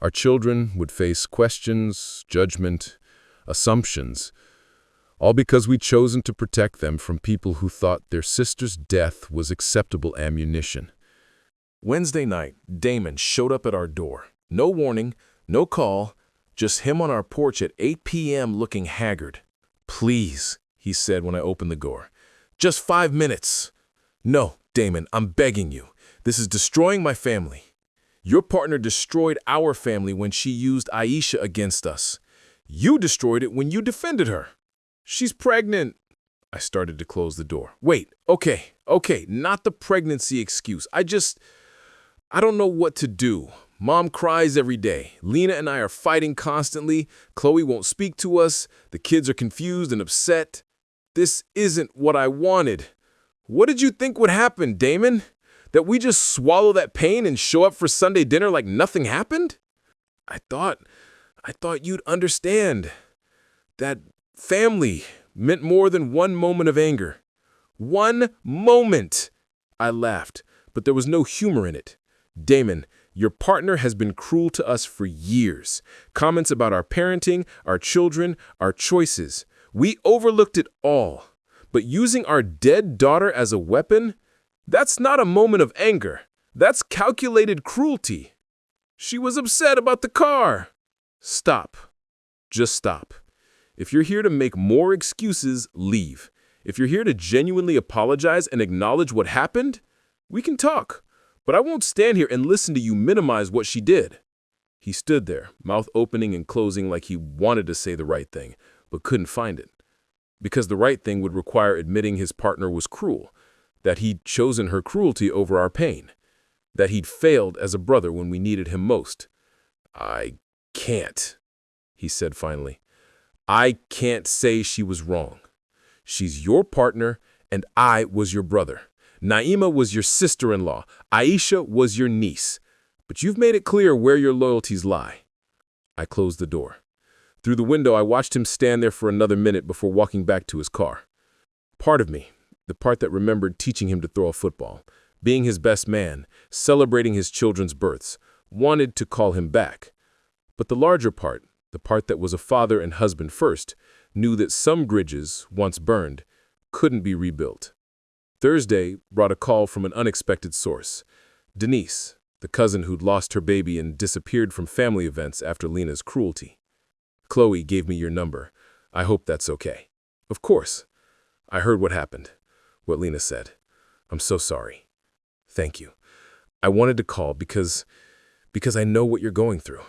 Our children would face questions, judgment, assumptions, all because we'd chosen to protect them from people who thought their sister's death was acceptable ammunition. Wednesday night, Damon showed up at our door. No warning, no call, just him on our porch at 8 p.m. looking haggard. Please, he said when I opened the door. Just 5 minutes. No, Damon, I'm begging you. This is destroying my family. Your partner destroyed our family when she used Aisha against us. You destroyed it when you defended her. She's pregnant. I started to close the door. Wait, okay, not the pregnancy excuse. I don't know what to do. Mom cries every day. Lena and I are fighting constantly. Chloe won't speak to us. The kids are confused and upset. This isn't what I wanted. What did you think would happen, Damon? That we just swallow that pain and show up for Sunday dinner like nothing happened? I thought you'd understand that family meant more than one moment of anger. One moment! I laughed, but there was no humor in it. Damon, your partner has been cruel to us for years. Comments about our parenting, our children, our choices. We overlooked it all. But using our dead daughter as a weapon? That's not a moment of anger. That's calculated cruelty. She was upset about the car. Stop. Just stop. If you're here to make more excuses, leave. If you're here to genuinely apologize and acknowledge what happened, we can talk. But I won't stand here and listen to you minimize what she did. He stood there, mouth opening and closing like he wanted to say the right thing, but couldn't find it. Because the right thing would require admitting his partner was cruel, that he'd chosen her cruelty over our pain, that he'd failed as a brother when we needed him most. I can't, he said finally. I can't say she was wrong. She's your partner, and I was your brother. Naima was your sister-in-law. Aisha was your niece. But you've made it clear where your loyalties lie. I closed the door. Through the window, I watched him stand there for another minute before walking back to his car. Part of me, the part that remembered teaching him to throw a football, being his best man, celebrating his children's births, wanted to call him back. But the larger part, the part that was a father and husband first, knew that some bridges, once burned, couldn't be rebuilt. Thursday brought a call from an unexpected source. Denise, the cousin who'd lost her baby and disappeared from family events after Lena's cruelty. Chloe gave me your number. I hope that's okay. Of course. I heard what happened, what Lena said. I'm so sorry. Thank you. I wanted to call because I know what you're going through.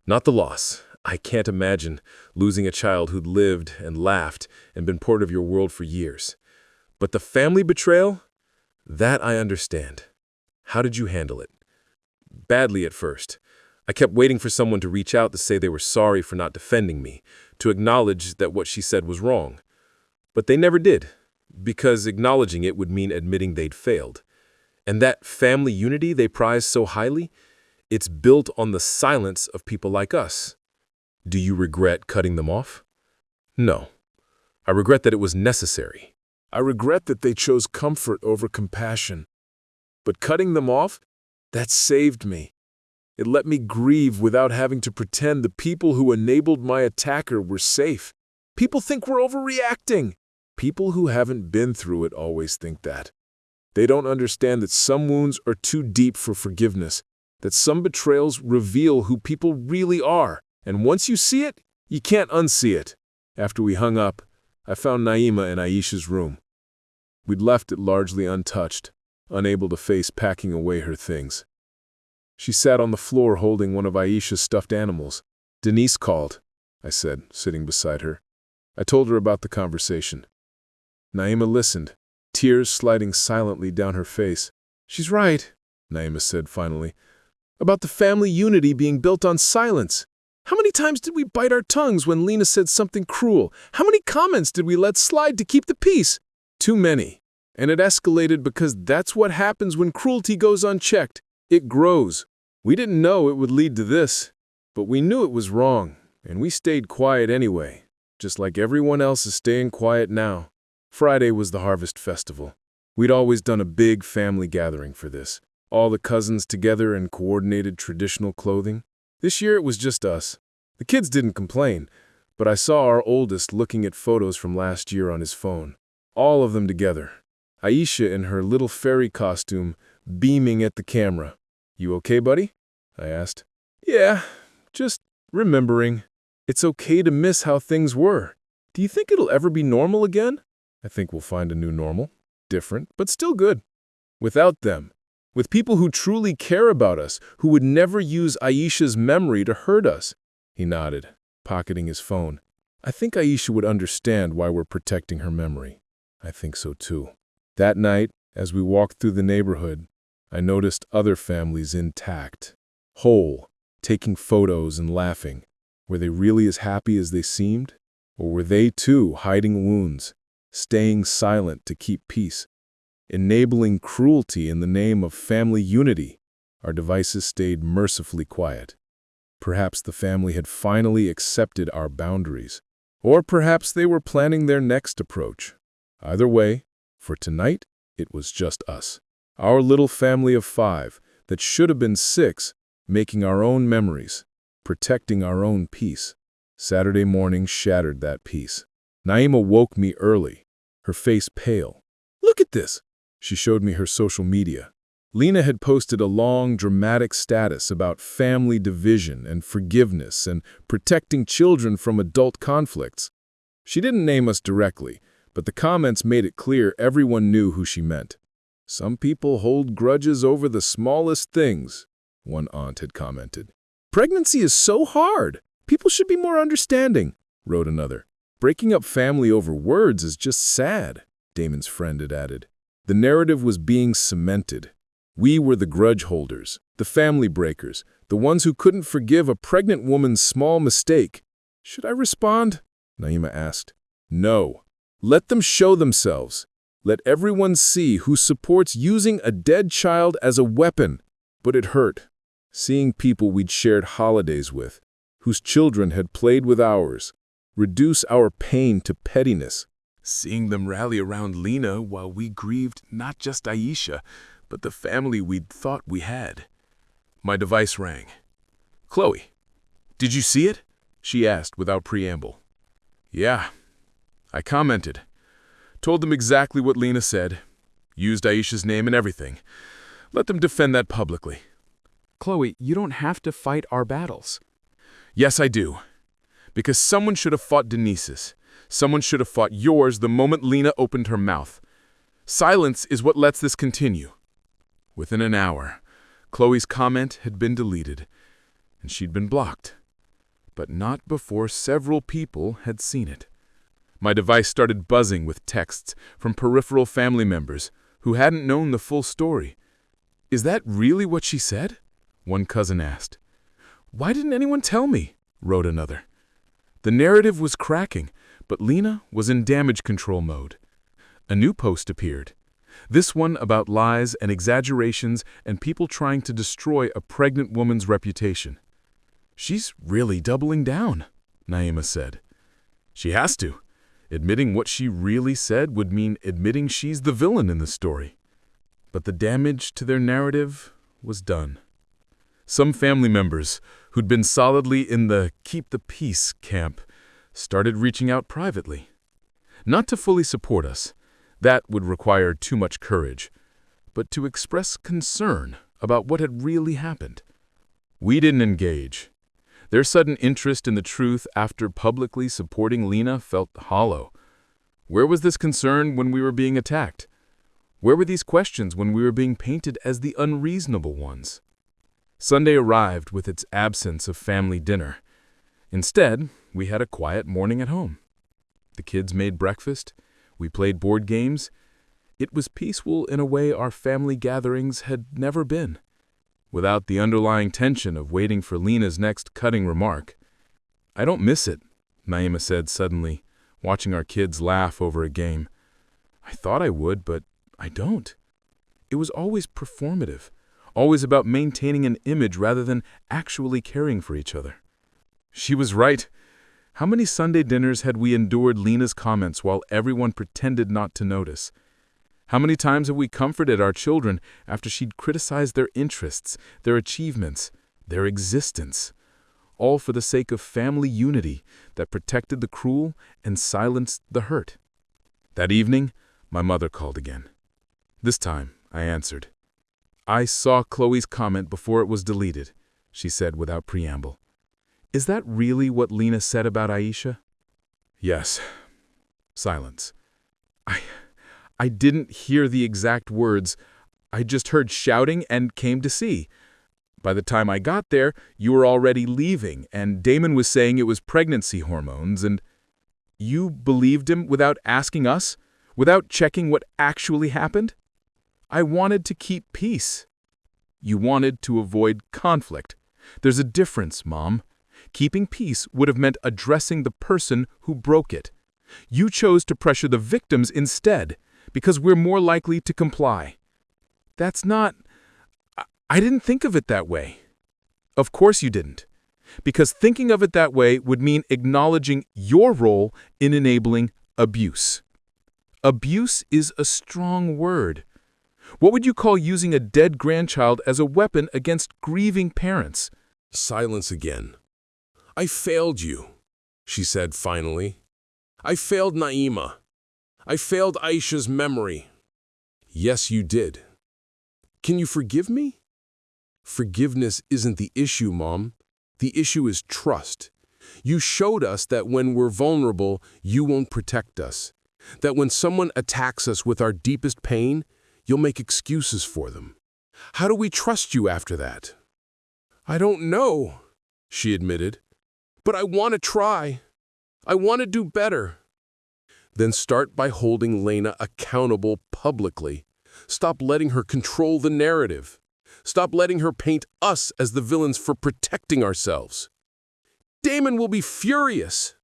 Not the loss. I can't imagine losing a child who'd lived and laughed and been part of your world for years. But the family betrayal? That I understand. How did you handle it? Badly at first. I kept waiting for someone to reach out to say they were sorry for not defending me, to acknowledge that what she said was wrong. But they never did, because acknowledging it would mean admitting they'd failed. And that family unity they prize so highly, it's built on the silence of people like us. Do you regret cutting them off? No. I regret that it was necessary. I regret that they chose comfort over compassion. But cutting them off, that saved me. It let me grieve without having to pretend the people who enabled my attacker were safe. People think we're overreacting. People who haven't been through it always think that. They don't understand that some wounds are too deep for forgiveness, that some betrayals reveal who people really are. And once you see it, you can't unsee it. After we hung up, I found Naima in Aisha's room. We'd left it largely untouched, unable to face packing away her things. She sat on the floor holding one of Aisha's stuffed animals. Denise called, I said, sitting beside her. I told her about the conversation. Naima listened, tears sliding silently down her face. She's right, Naima said finally, about the family unity being built on silence. How many times did we bite our tongues when Lena said something cruel? How many comments did we let slide to keep the peace? Too many. And it escalated because that's what happens when cruelty goes unchecked. It grows. We didn't know it would lead to this, but we knew it was wrong, and we stayed quiet anyway, just like everyone else is staying quiet now. Friday was the harvest festival. We'd always done a big family gathering for this, all the cousins together in coordinated traditional clothing. This year it was just us. The kids didn't complain, but I saw our oldest looking at photos from last year on his phone. All of them together. Aisha in her little fairy costume, beaming at the camera. You okay, buddy? I asked. Yeah, just remembering. It's okay to miss how things were. Do you think it'll ever be normal again? I think we'll find a new normal. Different, but still good. Without them. With people who truly care about us, who would never use Aisha's memory to hurt us. He nodded, pocketing his phone. I think Aisha would understand why we're protecting her memory. I think so too. That night, as we walked through the neighborhood, I noticed other families intact, whole, taking photos and laughing. Were they really as happy as they seemed? Or were they too hiding wounds, staying silent to keep peace? enabling cruelty in the name of family unity, our devices stayed mercifully quiet. Perhaps the family had finally accepted our boundaries, or perhaps they were planning their next approach. Either way, for tonight, it was just us. Our little family of 5 that should have been 6, making our own memories, protecting our own peace. Saturday morning shattered that peace. Naima woke me early, her face pale. "Look at this!" She showed me her social media. Lena had posted a long, dramatic status about family division and forgiveness and protecting children from adult conflicts. She didn't name us directly, but the comments made it clear everyone knew who she meant. "Some people hold grudges over the smallest things," one aunt had commented. "Pregnancy is so hard. People should be more understanding," wrote another. "Breaking up family over words is just sad," Damon's friend had added. The narrative was being cemented. We were the grudge holders, the family breakers, the ones who couldn't forgive a pregnant woman's small mistake. "Should I respond?" Naima asked. "No. Let them show themselves. Let everyone see who supports using a dead child as a weapon." But it hurt. Seeing people we'd shared holidays with, whose children had played with ours, reduce our pain to pettiness. Seeing them rally around Lena while we grieved not just Aisha, but the family we'd thought we had. My device rang. "Chloe, did you see it?" she asked without preamble. "Yeah." I commented. Told them exactly what Lena said. Used Aisha's name and everything. Let them defend that publicly. Chloe, you don't have to fight our battles. Yes, I do. Because someone should have fought Denise's. Someone should have fought yours the moment Lena opened her mouth. Silence is what lets this continue. Within an hour, Chloe's comment had been deleted, and she'd been blocked. But not before several people had seen it. My device started buzzing with texts from peripheral family members who hadn't known the full story. "Is that really what she said?" one cousin asked. "Why didn't anyone tell me?" wrote another. The narrative was cracking, but Lena was in damage control mode. A new post appeared. This one about lies and exaggerations and people trying to destroy a pregnant woman's reputation. "She's really doubling down," Naima said. "She has to. Admitting what she really said would mean admitting she's the villain in the story." But the damage to their narrative was done. Some family members, who'd been solidly in the keep the peace camp, started reaching out privately. Not to fully support us, that would require too much courage, but to express concern about what had really happened. We didn't engage. Their sudden interest in the truth after publicly supporting Lena felt hollow. Where was this concern when we were being attacked? Where were these questions when we were being painted as the unreasonable ones? Sunday arrived with its absence of family dinner. Instead, we had a quiet morning at home. The kids made breakfast. We played board games. It was peaceful in a way our family gatherings had never been, without the underlying tension of waiting for Lena's next cutting remark. "I don't miss it," Naima said suddenly, watching our kids laugh over a game. "I thought I would, but I don't. It was always performative, always about maintaining an image rather than actually caring for each other." She was right. How many Sunday dinners had we endured Lena's comments while everyone pretended not to notice? How many times have we comforted our children after she'd criticized their interests, their achievements, their existence, all for the sake of family unity that protected the cruel and silenced the hurt? That evening, my mother called again. This time, I answered. "I saw Chloe's comment before it was deleted," she said without preamble. "Is that really what Lena said about Aisha?" "Yes." Silence. I didn't hear the exact words. I just heard shouting and came to see. By the time I got there, you were already leaving, and Damon was saying it was pregnancy hormones, and you believed him without asking us, without checking what actually happened? I wanted to keep peace. You wanted to avoid conflict. There's a difference, Mom. Keeping peace would have meant addressing the person who broke it. You chose to pressure the victims instead, because we're more likely to comply. That's not... I didn't think of it that way. Of course you didn't. Because thinking of it that way would mean acknowledging your role in enabling abuse. Abuse is a strong word. What would you call using a dead grandchild as a weapon against grieving parents? Silence again. I failed you, she said finally. I failed Naima. I failed Aisha's memory. Yes, you did. Can you forgive me? Forgiveness isn't the issue, Mom. The issue is trust. You showed us that when we're vulnerable, you won't protect us. That when someone attacks us with our deepest pain, you'll make excuses for them. How do we trust you after that? I don't know, she admitted. But I want to try. I want to do better. Then start by holding Lena accountable publicly. Stop letting her control the narrative. Stop letting her paint us as the villains for protecting ourselves. Damon will be furious.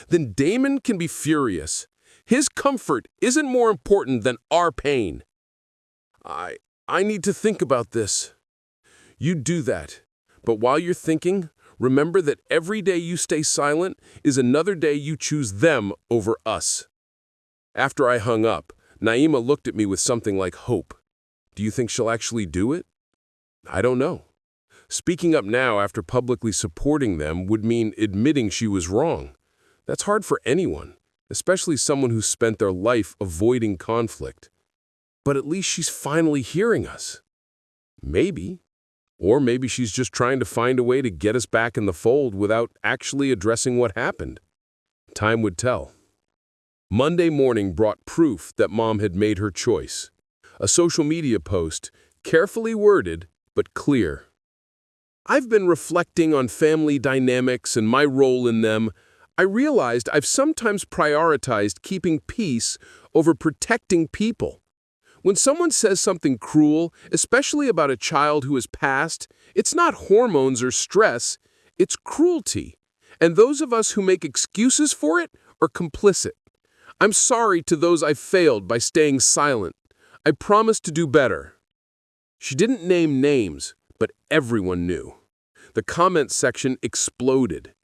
Then Damon can be furious. His comfort isn't more important than our pain. I need to think about this. You do that. But while you're thinking, remember that every day you stay silent is another day you choose them over us. After I hung up, Naima looked at me with something like hope. Do you think she'll actually do it? I don't know. Speaking up now after publicly supporting them would mean admitting she was wrong. That's hard for anyone, especially someone who's spent their life avoiding conflict. But at least she's finally hearing us. Maybe. Or maybe she's just trying to find a way to get us back in the fold without actually addressing what happened. Time would tell. Monday morning brought proof that Mom had made her choice. A social media post, carefully worded, but clear. I've been reflecting on family dynamics and my role in them. I realized I've sometimes prioritized keeping peace over protecting people. When someone says something cruel, especially about a child who has passed, it's not hormones or stress, it's cruelty. And those of us who make excuses for it are complicit. I'm sorry to those I failed by staying silent. I promise to do better. She didn't name names, but everyone knew. The comment section exploded.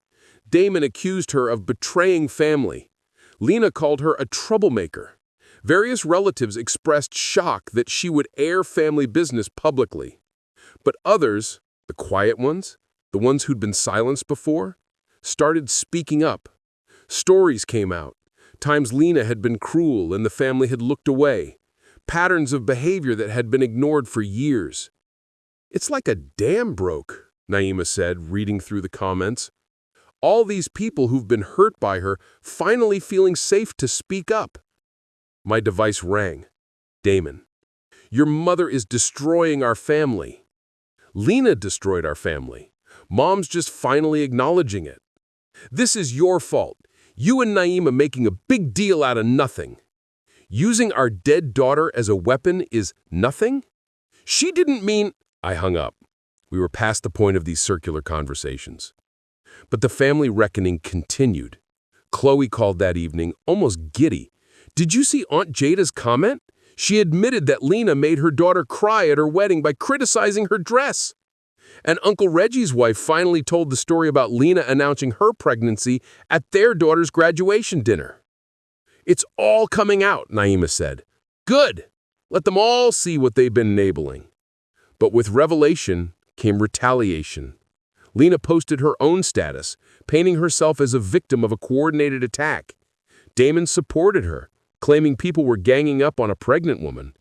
Damon accused her of betraying family. Lena called her a troublemaker. Various relatives expressed shock that she would air family business publicly. But others, the quiet ones, the ones who'd been silenced before, started speaking up. Stories came out. Times Lena had been cruel and the family had looked away. Patterns of behavior that had been ignored for years. It's like a dam broke, Naima said, reading through the comments. All these people who've been hurt by her finally feeling safe to speak up. My device rang. Damon, your mother is destroying our family. Lena destroyed our family. Mom's just finally acknowledging it. This is your fault. You and Naima making a big deal out of nothing. Using our dead daughter as a weapon is nothing? She didn't mean... I hung up. We were past the point of these circular conversations. But the family reckoning continued. Chloe called that evening, almost giddy. Did you see Aunt Jada's comment? She admitted that Lena made her daughter cry at her wedding by criticizing her dress. And Uncle Reggie's wife finally told the story about Lena announcing her pregnancy at their daughter's graduation dinner. It's all coming out, Naima said. Good. Let them all see what they've been enabling. But with revelation came retaliation. Lena posted her own status, painting herself as a victim of a coordinated attack. Damon supported her, claiming people were ganging up on a pregnant woman.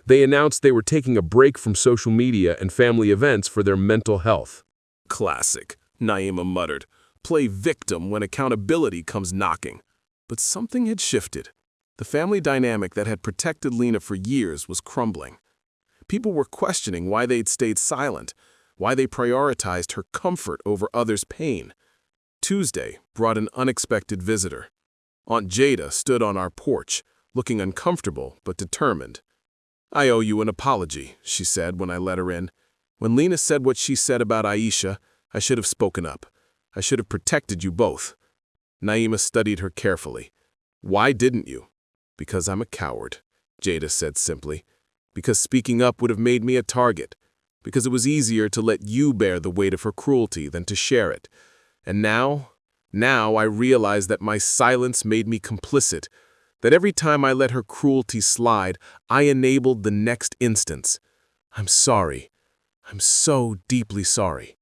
They announced they were taking a break from social media and family events for their mental health. Classic, Naima muttered. Play victim when accountability comes knocking. But something had shifted. The family dynamic that had protected Lena for years was crumbling. People were questioning why they'd stayed silent, why they prioritized her comfort over others' pain. Tuesday brought an unexpected visitor. Aunt Jada stood on our porch, looking uncomfortable but determined. I owe you an apology, she said when I let her in. When Lena said what she said about Aisha, I should have spoken up. I should have protected you both. Naima studied her carefully. Why didn't you? Because I'm a coward. Jada said simply. Because speaking up would have made me a target. Because it was easier to let you bear the weight of her cruelty than to share it. And now I realize that my silence made me complicit, that every time I let her cruelty slide, I enabled the next instance. I'm sorry. I'm so deeply sorry.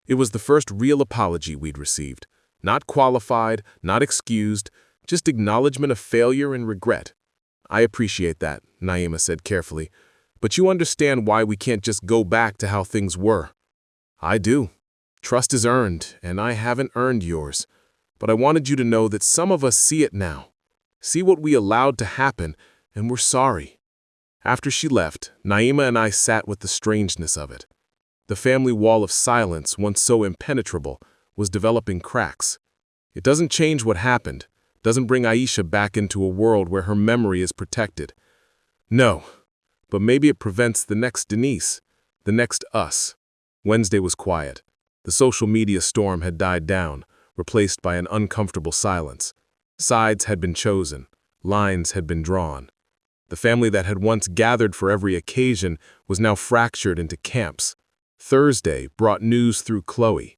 It was the first real apology we'd received. Not qualified, not excused, just acknowledgement of failure and regret. I appreciate that, Naima said carefully, but you understand why we can't just go back to how things were. I do. Trust is earned, and I haven't earned yours. But I wanted you to know that some of us see it now. See what we allowed to happen, and we're sorry. After she left, Naima and I sat with the strangeness of it. The family wall of silence, once so impenetrable, was developing cracks. It doesn't change what happened, doesn't bring Aisha back into a world where her memory is protected. No, but maybe it prevents the next Denise, the next us. Wednesday was quiet. The social media storm had died down, replaced by an uncomfortable silence. Sides had been chosen, lines had been drawn. The family that had once gathered for every occasion was now fractured into camps. Thursday brought news through Chloe.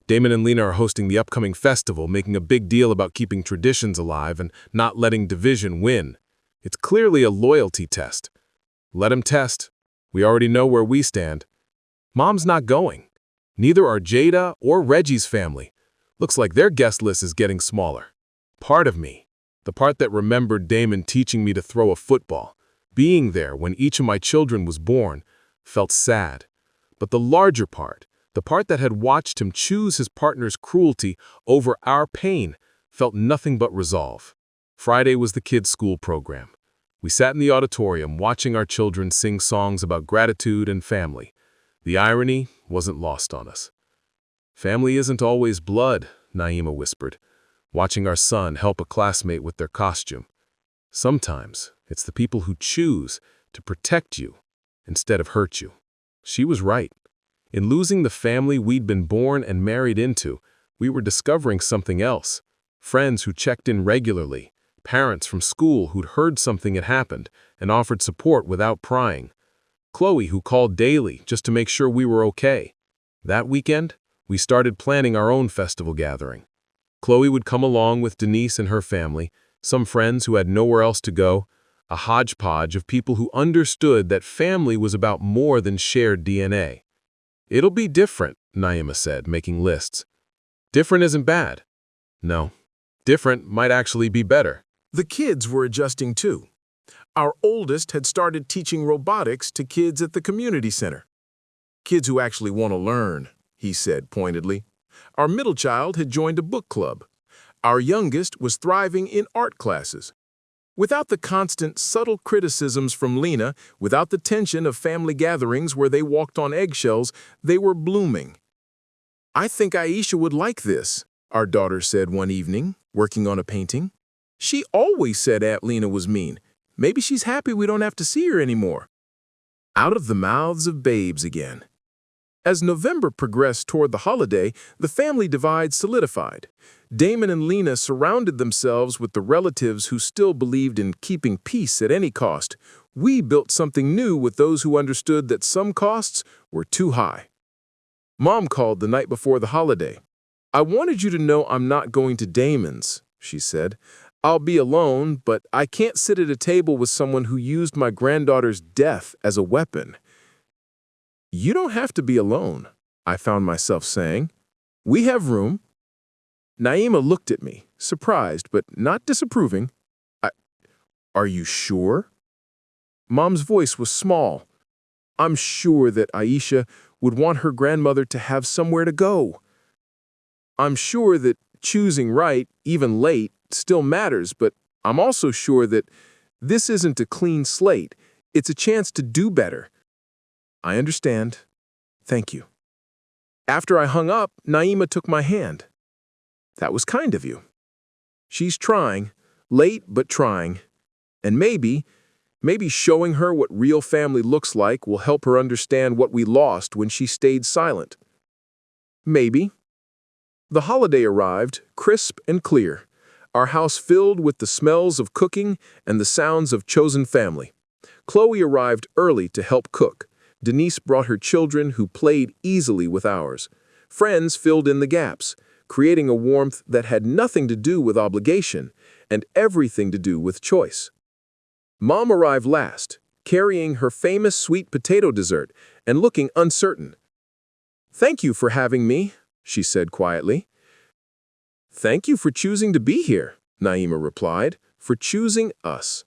Damon and Lena are hosting the upcoming festival, making a big deal about keeping traditions alive and not letting division win. It's clearly a loyalty test. Let him test. We already know where we stand. Mom's not going. Neither are Jada or Reggie's family. Looks like their guest list is getting smaller. Part of me, the part that remembered Damon teaching me to throw a football, being there when each of my children was born, felt sad. But the larger part, the part that had watched him choose his partner's cruelty over our pain, felt nothing but resolve. Friday was the kids' school program. We sat in the auditorium watching our children sing songs about gratitude and family. The irony wasn't lost on us. Family isn't always blood, Naima whispered, watching our son help a classmate with their costume. Sometimes it's the people who choose to protect you instead of hurt you. She was right. In losing the family we'd been born and married into, we were discovering something else. Friends who checked in regularly, parents from school who'd heard something had happened and offered support without prying. Chloe who called daily just to make sure we were okay. That weekend, we started planning our own festival gathering. Chloe would come along with Denise and her family, some friends who had nowhere else to go, a hodgepodge of people who understood that family was about more than shared DNA. It'll be different, Naima said, making lists. Different isn't bad. No, different might actually be better. The kids were adjusting too. Our oldest had started teaching robotics to kids at the community center. Kids who actually want to learn, he said pointedly. Our middle child had joined a book club. Our youngest was thriving in art classes. Without the constant, subtle criticisms from Lena, without the tension of family gatherings where they walked on eggshells, they were blooming. I think Aisha would like this, our daughter said one evening, working on a painting. She always said Aunt Lena was mean. Maybe she's happy we don't have to see her anymore. Out of the mouths of babes again. As November progressed toward the holiday, the family divide solidified. Damon and Lena surrounded themselves with the relatives who still believed in keeping peace at any cost. We built something new with those who understood that some costs were too high. Mom called the night before the holiday. I wanted you to know I'm not going to Damon's, she said. I'll be alone, but I can't sit at a table with someone who used my granddaughter's death as a weapon. You don't have to be alone, I found myself saying. We have room. Naima looked at me, surprised but not disapproving. Are you sure? Mom's voice was small. I'm sure that Aisha would want her grandmother to have somewhere to go. I'm sure that choosing right, even late, still matters, but I'm also sure that this isn't a clean slate. It's a chance to do better. I understand. Thank you. After I hung up, Naima took my hand. That was kind of you. She's trying, late but trying. And maybe showing her what real family looks like will help her understand what we lost when she stayed silent. Maybe. The holiday arrived, crisp and clear, our house filled with the smells of cooking and the sounds of chosen family. Chloe arrived early to help cook. Denise brought her children who played easily with ours. Friends filled in the gaps, creating a warmth that had nothing to do with obligation and everything to do with choice. Mom arrived last, carrying her famous sweet potato dessert and looking uncertain. "Thank you for having me," she said quietly. "Thank you for choosing to be here," Naima replied, "for choosing us."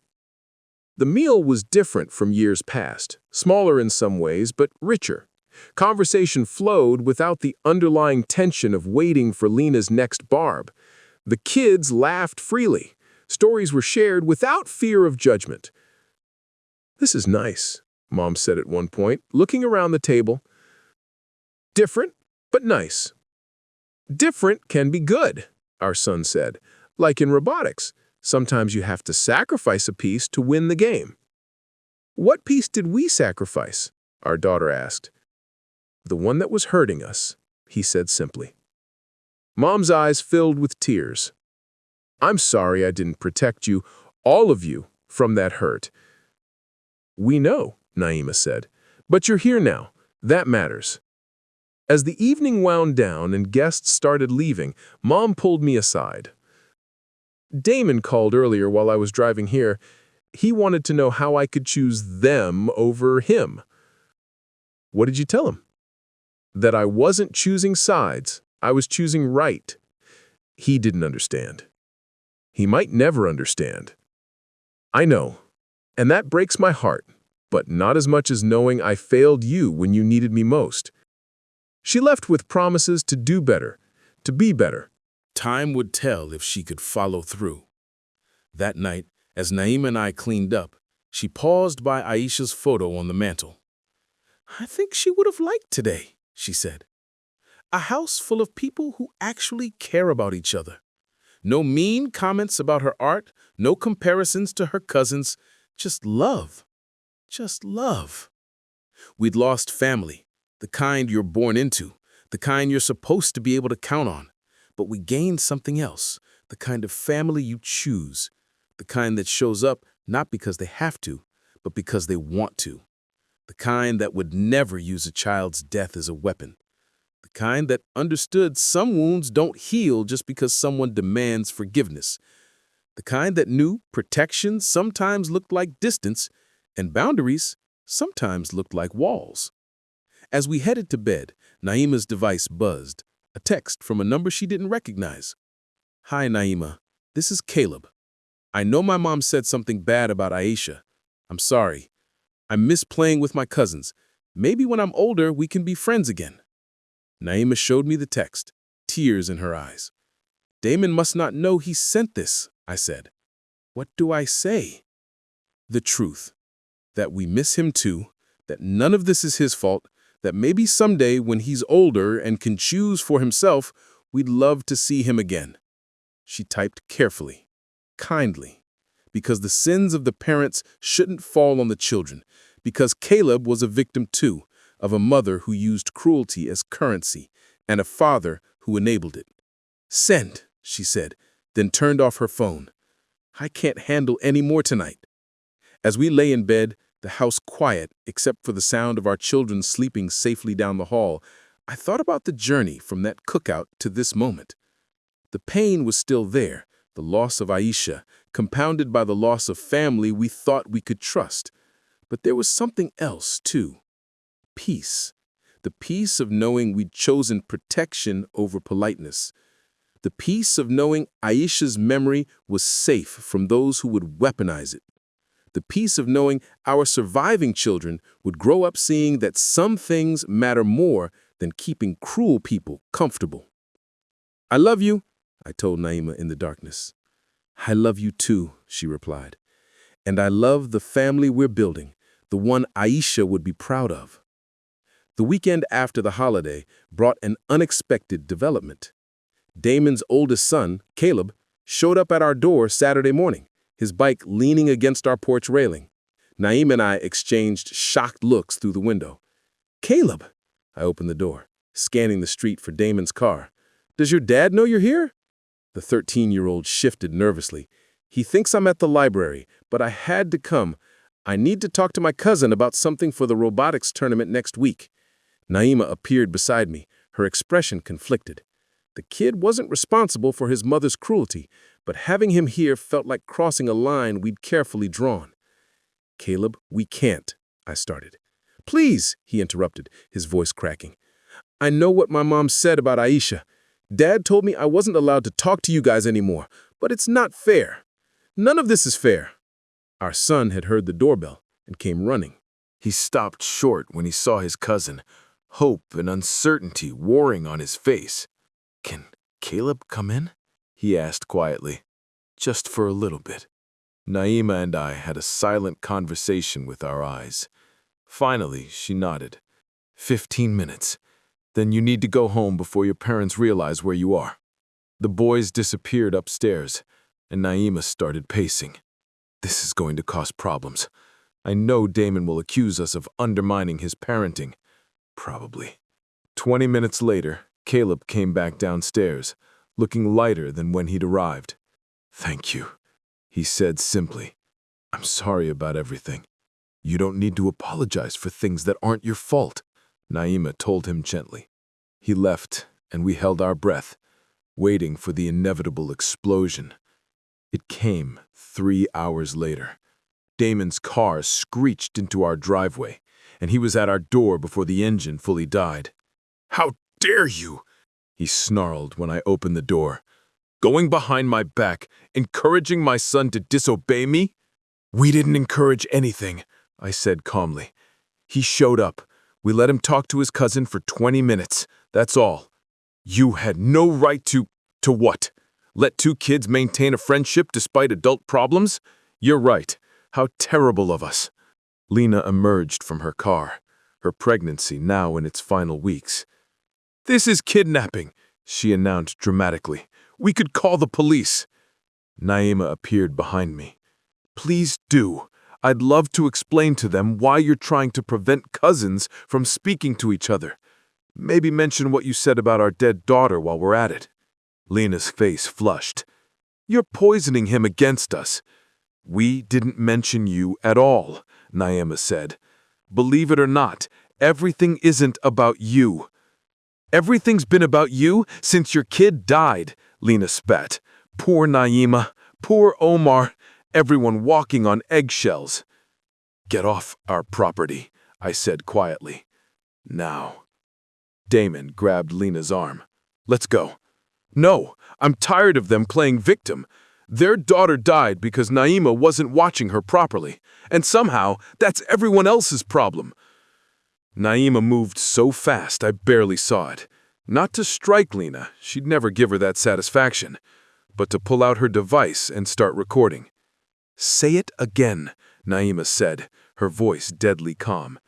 The meal was different from years past, smaller in some ways, but richer. Conversation flowed without the underlying tension of waiting for Lena's next barb. The kids laughed freely. Stories were shared without fear of judgment. "This is nice," Mom said at one point, looking around the table. "Different, but nice." "Different can be good," our son said. "Like in robotics, sometimes you have to sacrifice a piece to win the game." "What piece did we sacrifice?" our daughter asked. "The one that was hurting us," he said simply. Mom's eyes filled with tears. "I'm sorry I didn't protect you, all of you, from that hurt." "We know," Naima said, "but you're here now. That matters." As the evening wound down and guests started leaving, Mom pulled me aside. "Damon called earlier while I was driving here. He wanted to know how I could choose them over him." "What did you tell him?" "That I wasn't choosing sides. I was choosing right." He didn't understand. He might never understand. "I know, and that breaks my heart, but not as much as knowing I failed you when you needed me most." She left with promises to do better, to be better. Time would tell if she could follow through. That night, as Naima and I cleaned up, she paused by Aisha's photo on the mantel. "I think she would have liked today," she said. "A house full of people who actually care about each other. No mean comments about her art, no comparisons to her cousins, just love. Just love." We'd lost family, the kind you're born into, the kind you're supposed to be able to count on. But we gained something else, the kind of family you choose, the kind that shows up not because they have to, but because they want to, the kind that would never use a child's death as a weapon, the kind that understood some wounds don't heal just because someone demands forgiveness, the kind that knew protection sometimes looked like distance and boundaries sometimes looked like walls. As we headed to bed, Naima's device buzzed, a text from a number she didn't recognize. "Hi, Naima. This is Caleb. I know my mom said something bad about Aisha. I'm sorry. I miss playing with my cousins. Maybe when I'm older, we can be friends again." Naima showed me the text, tears in her eyes. "Damon must not know he sent this," I said. "What do I say?" "The truth. That we miss him too, that none of this is his fault, that maybe someday when he's older and can choose for himself, we'd love to see him again." She typed carefully, kindly, because the sins of the parents shouldn't fall on the children, because Caleb was a victim too, of a mother who used cruelty as currency and a father who enabled it. "Send," she said, then turned off her phone. "I can't handle any more tonight." As we lay in bed, the house quiet except for the sound of our children sleeping safely down the hall, I thought about the journey from that cookout to this moment. The pain was still there, the loss of Aisha, compounded by the loss of family we thought we could trust. But there was something else, too. Peace. The peace of knowing we'd chosen protection over politeness. The peace of knowing Aisha's memory was safe from those who would weaponize it. The peace of knowing our surviving children would grow up seeing that some things matter more than keeping cruel people comfortable. "I love you," I told Naima in the darkness. "I love you too," she replied. "And I love the family we're building, the one Aisha would be proud of." The weekend after the holiday brought an unexpected development. Damon's oldest son, Caleb, showed up at our door Saturday morning, his bike leaning against our porch railing. Naima and I exchanged shocked looks through the window. "Caleb!" I opened the door, scanning the street for Damon's car. "Does your dad know you're here?" The 13-year-old shifted nervously. "He thinks I'm at the library, but I had to come. I need to talk to my cousin about something for the robotics tournament next week. Naima appeared beside me, her expression conflicted. The kid wasn't responsible for his mother's cruelty, but having him here felt like crossing a line we'd carefully drawn. Caleb, we can't, I started. Please, he interrupted, his voice cracking. I know what my mom said about Aisha. Dad told me I wasn't allowed to talk to you guys anymore, but it's not fair. None of this is fair. Our son had heard the doorbell and came running. He stopped short when he saw his cousin, hope and uncertainty warring on his face. Can Caleb come in? He asked quietly. Just for a little bit. Naima and I had a silent conversation with our eyes. Finally, she nodded. 15 minutes. Then you need to go home before your parents realize where you are. The boys disappeared upstairs, and Naima started pacing. This is going to cause problems. I know Damon will accuse us of undermining his parenting. Probably. 20 minutes later, Caleb came back downstairs, looking lighter than when he'd arrived. Thank you, he said simply. I'm sorry about everything. You don't need to apologize for things that aren't your fault, Naima told him gently. He left, and we held our breath, waiting for the inevitable explosion. It came 3 hours later. Damon's car screeched into our driveway, and he was at our door before the engine fully died. How dare you? He snarled when I opened the door. Going behind my back, encouraging my son to disobey me? We didn't encourage anything, I said calmly. He showed up. We let him talk to his cousin for 20 minutes. That's all. You had no right to what? Let two kids maintain a friendship despite adult problems? You're right. How terrible of us. Lena emerged from her car, her pregnancy now in its final weeks. This is kidnapping, she announced dramatically. We could call the police. Naima appeared behind me. Please do. I'd love to explain to them why you're trying to prevent cousins from speaking to each other. Maybe mention what you said about our dead daughter while we're at it. Lena's face flushed. You're poisoning him against us. We didn't mention you at all, Naima said. Believe it or not, everything isn't about you. Everything's been about you since your kid died, Lena spat. Poor Naima, poor Omar, everyone walking on eggshells. Get off our property, I said quietly. Now. Damon grabbed Lena's arm. Let's go. No, I'm tired of them playing victim. Their daughter died because Naima wasn't watching her properly, and somehow that's everyone else's problem. Naima moved so fast I barely saw it. Not to strike Lena, she'd never give her that satisfaction, but to pull out her device and start recording. Say it again, Naima said, her voice deadly calm.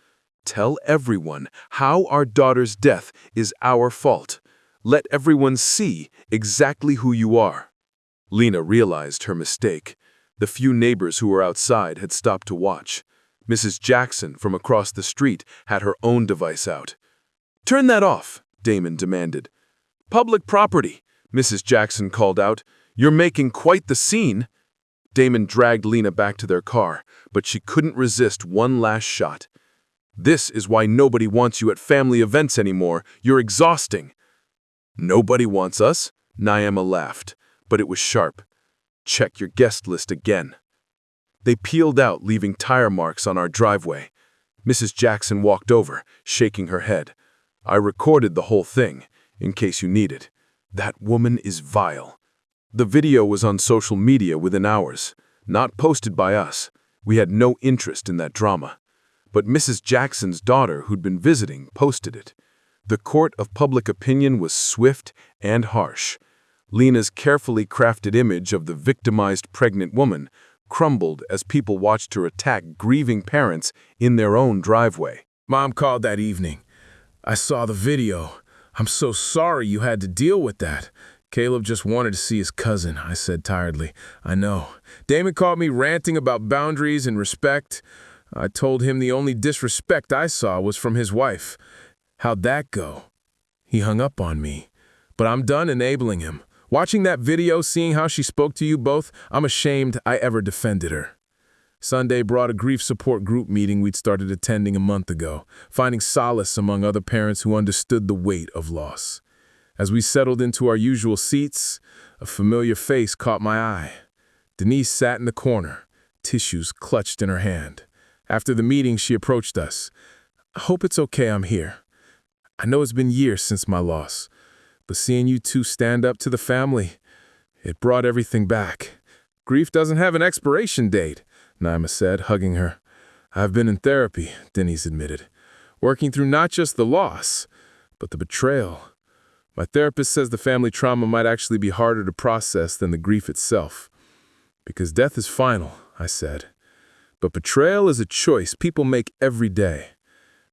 Tell everyone how our daughter's death is our fault. Let everyone see exactly who you are. Lena realized her mistake. The few neighbors who were outside had stopped to watch. Mrs. Jackson from across the street had her own device out. Turn that off, Damon demanded. Public property, Mrs. Jackson called out. You're making quite the scene. Damon dragged Lena back to their car, but she couldn't resist one last shot. This is why nobody wants you at family events anymore. You're exhausting. Nobody wants us? Naima laughed, but it was sharp. Check your guest list again. They peeled out, leaving tire marks on our driveway. Mrs. Jackson walked over, shaking her head. I recorded the whole thing, in case you need it. That woman is vile. The video was on social media within hours, not posted by us. We had no interest in that drama. But Mrs. Jackson's daughter, who'd been visiting, posted it. The court of public opinion was swift and harsh. Lena's carefully crafted image of the victimized pregnant woman crumbled as people watched her attack grieving parents in their own driveway. Mom called that evening. I saw the video. I'm so sorry you had to deal with that. Caleb just wanted to see his cousin, I said tiredly. I know. Damon caught me ranting about boundaries and respect. I told him the only disrespect I saw was from his wife. How'd that go? He hung up on me. But I'm done enabling him. Watching that video, seeing how she spoke to you both, I'm ashamed I ever defended her. Sunday brought a grief support group meeting we'd started attending a month ago, finding solace among other parents who understood the weight of loss. As we settled into our usual seats, a familiar face caught my eye. Denise sat in the corner, tissues clutched in her hand. After the meeting, she approached us. "I hope it's okay I'm here. I know it's been years since my loss, but seeing you two stand up to the family, it brought everything back." "Grief doesn't have an expiration date," Naima said, hugging her. "I've been in therapy," Denise admitted, "working through not just the loss, but the betrayal. My therapist says the family trauma might actually be harder to process than the grief itself. Because death is final," I said. "But betrayal is a choice people make every day."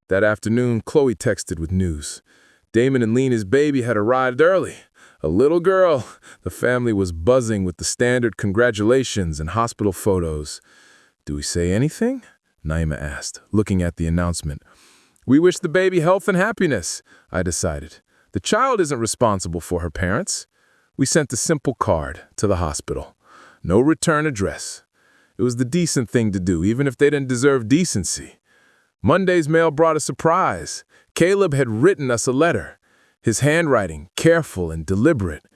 That afternoon, Chloe texted with news. Damon and Lena's baby had arrived early. A little girl. The family was buzzing with the standard congratulations and hospital photos. "Do we say anything?" Naima asked, looking at the announcement. "We wish the baby health and happiness," I decided. The child isn't responsible for her parents. We sent a simple card to the hospital. No return address. It was the decent thing to do, even if they didn't deserve decency. Monday's mail brought a surprise. Caleb had written us a letter. His handwriting, careful and deliberate.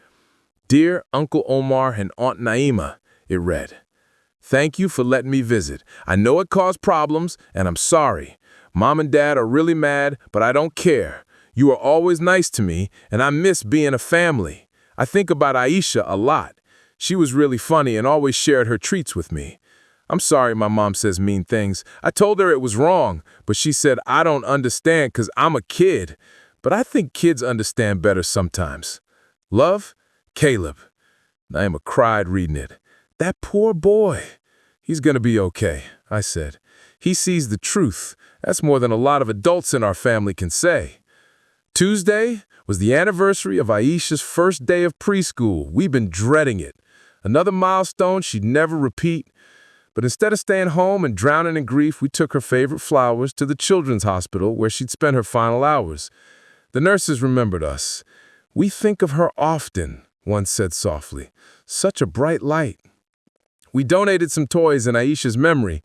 "Dear Uncle Omar and Aunt Naima," it read. "Thank you for letting me visit. I know it caused problems, and I'm sorry. Mom and Dad are really mad, but I don't care. You are always nice to me, and I miss being a family. I think about Aisha a lot. She was really funny and always shared her treats with me. I'm sorry my mom says mean things. I told her it was wrong, but she said I don't understand because I'm a kid. But I think kids understand better sometimes. Love, Caleb." Naima cried reading it. "That poor boy. He's gonna be okay," I said. "He sees the truth. That's more than a lot of adults in our family can say." Tuesday was the anniversary of Aisha's first day of preschool. We've been dreading it. Another milestone she'd never repeat. But instead of staying home and drowning in grief, we took her favorite flowers to the children's hospital where she'd spend her final hours. The nurses remembered us. "We think of her often," one said softly. "Such a bright light." We donated some toys in Aisha's memory,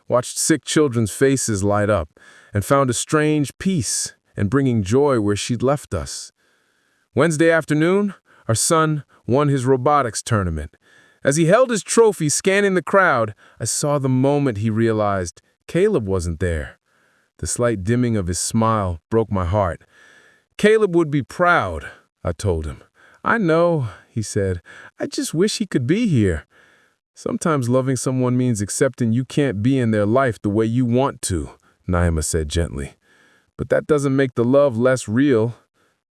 watched sick children's faces light up, and found a strange peace in bringing joy where she'd left us. Wednesday afternoon, our son won his robotics tournament. As he held his trophy scanning the crowd, I saw the moment he realized Caleb wasn't there. The slight dimming of his smile broke my heart. "Caleb would be proud," I told him. "I know," he said. "I just wish he could be here." Sometimes loving someone means accepting you can't be in their life the way you want to, Naima said gently. But that doesn't make the love less real.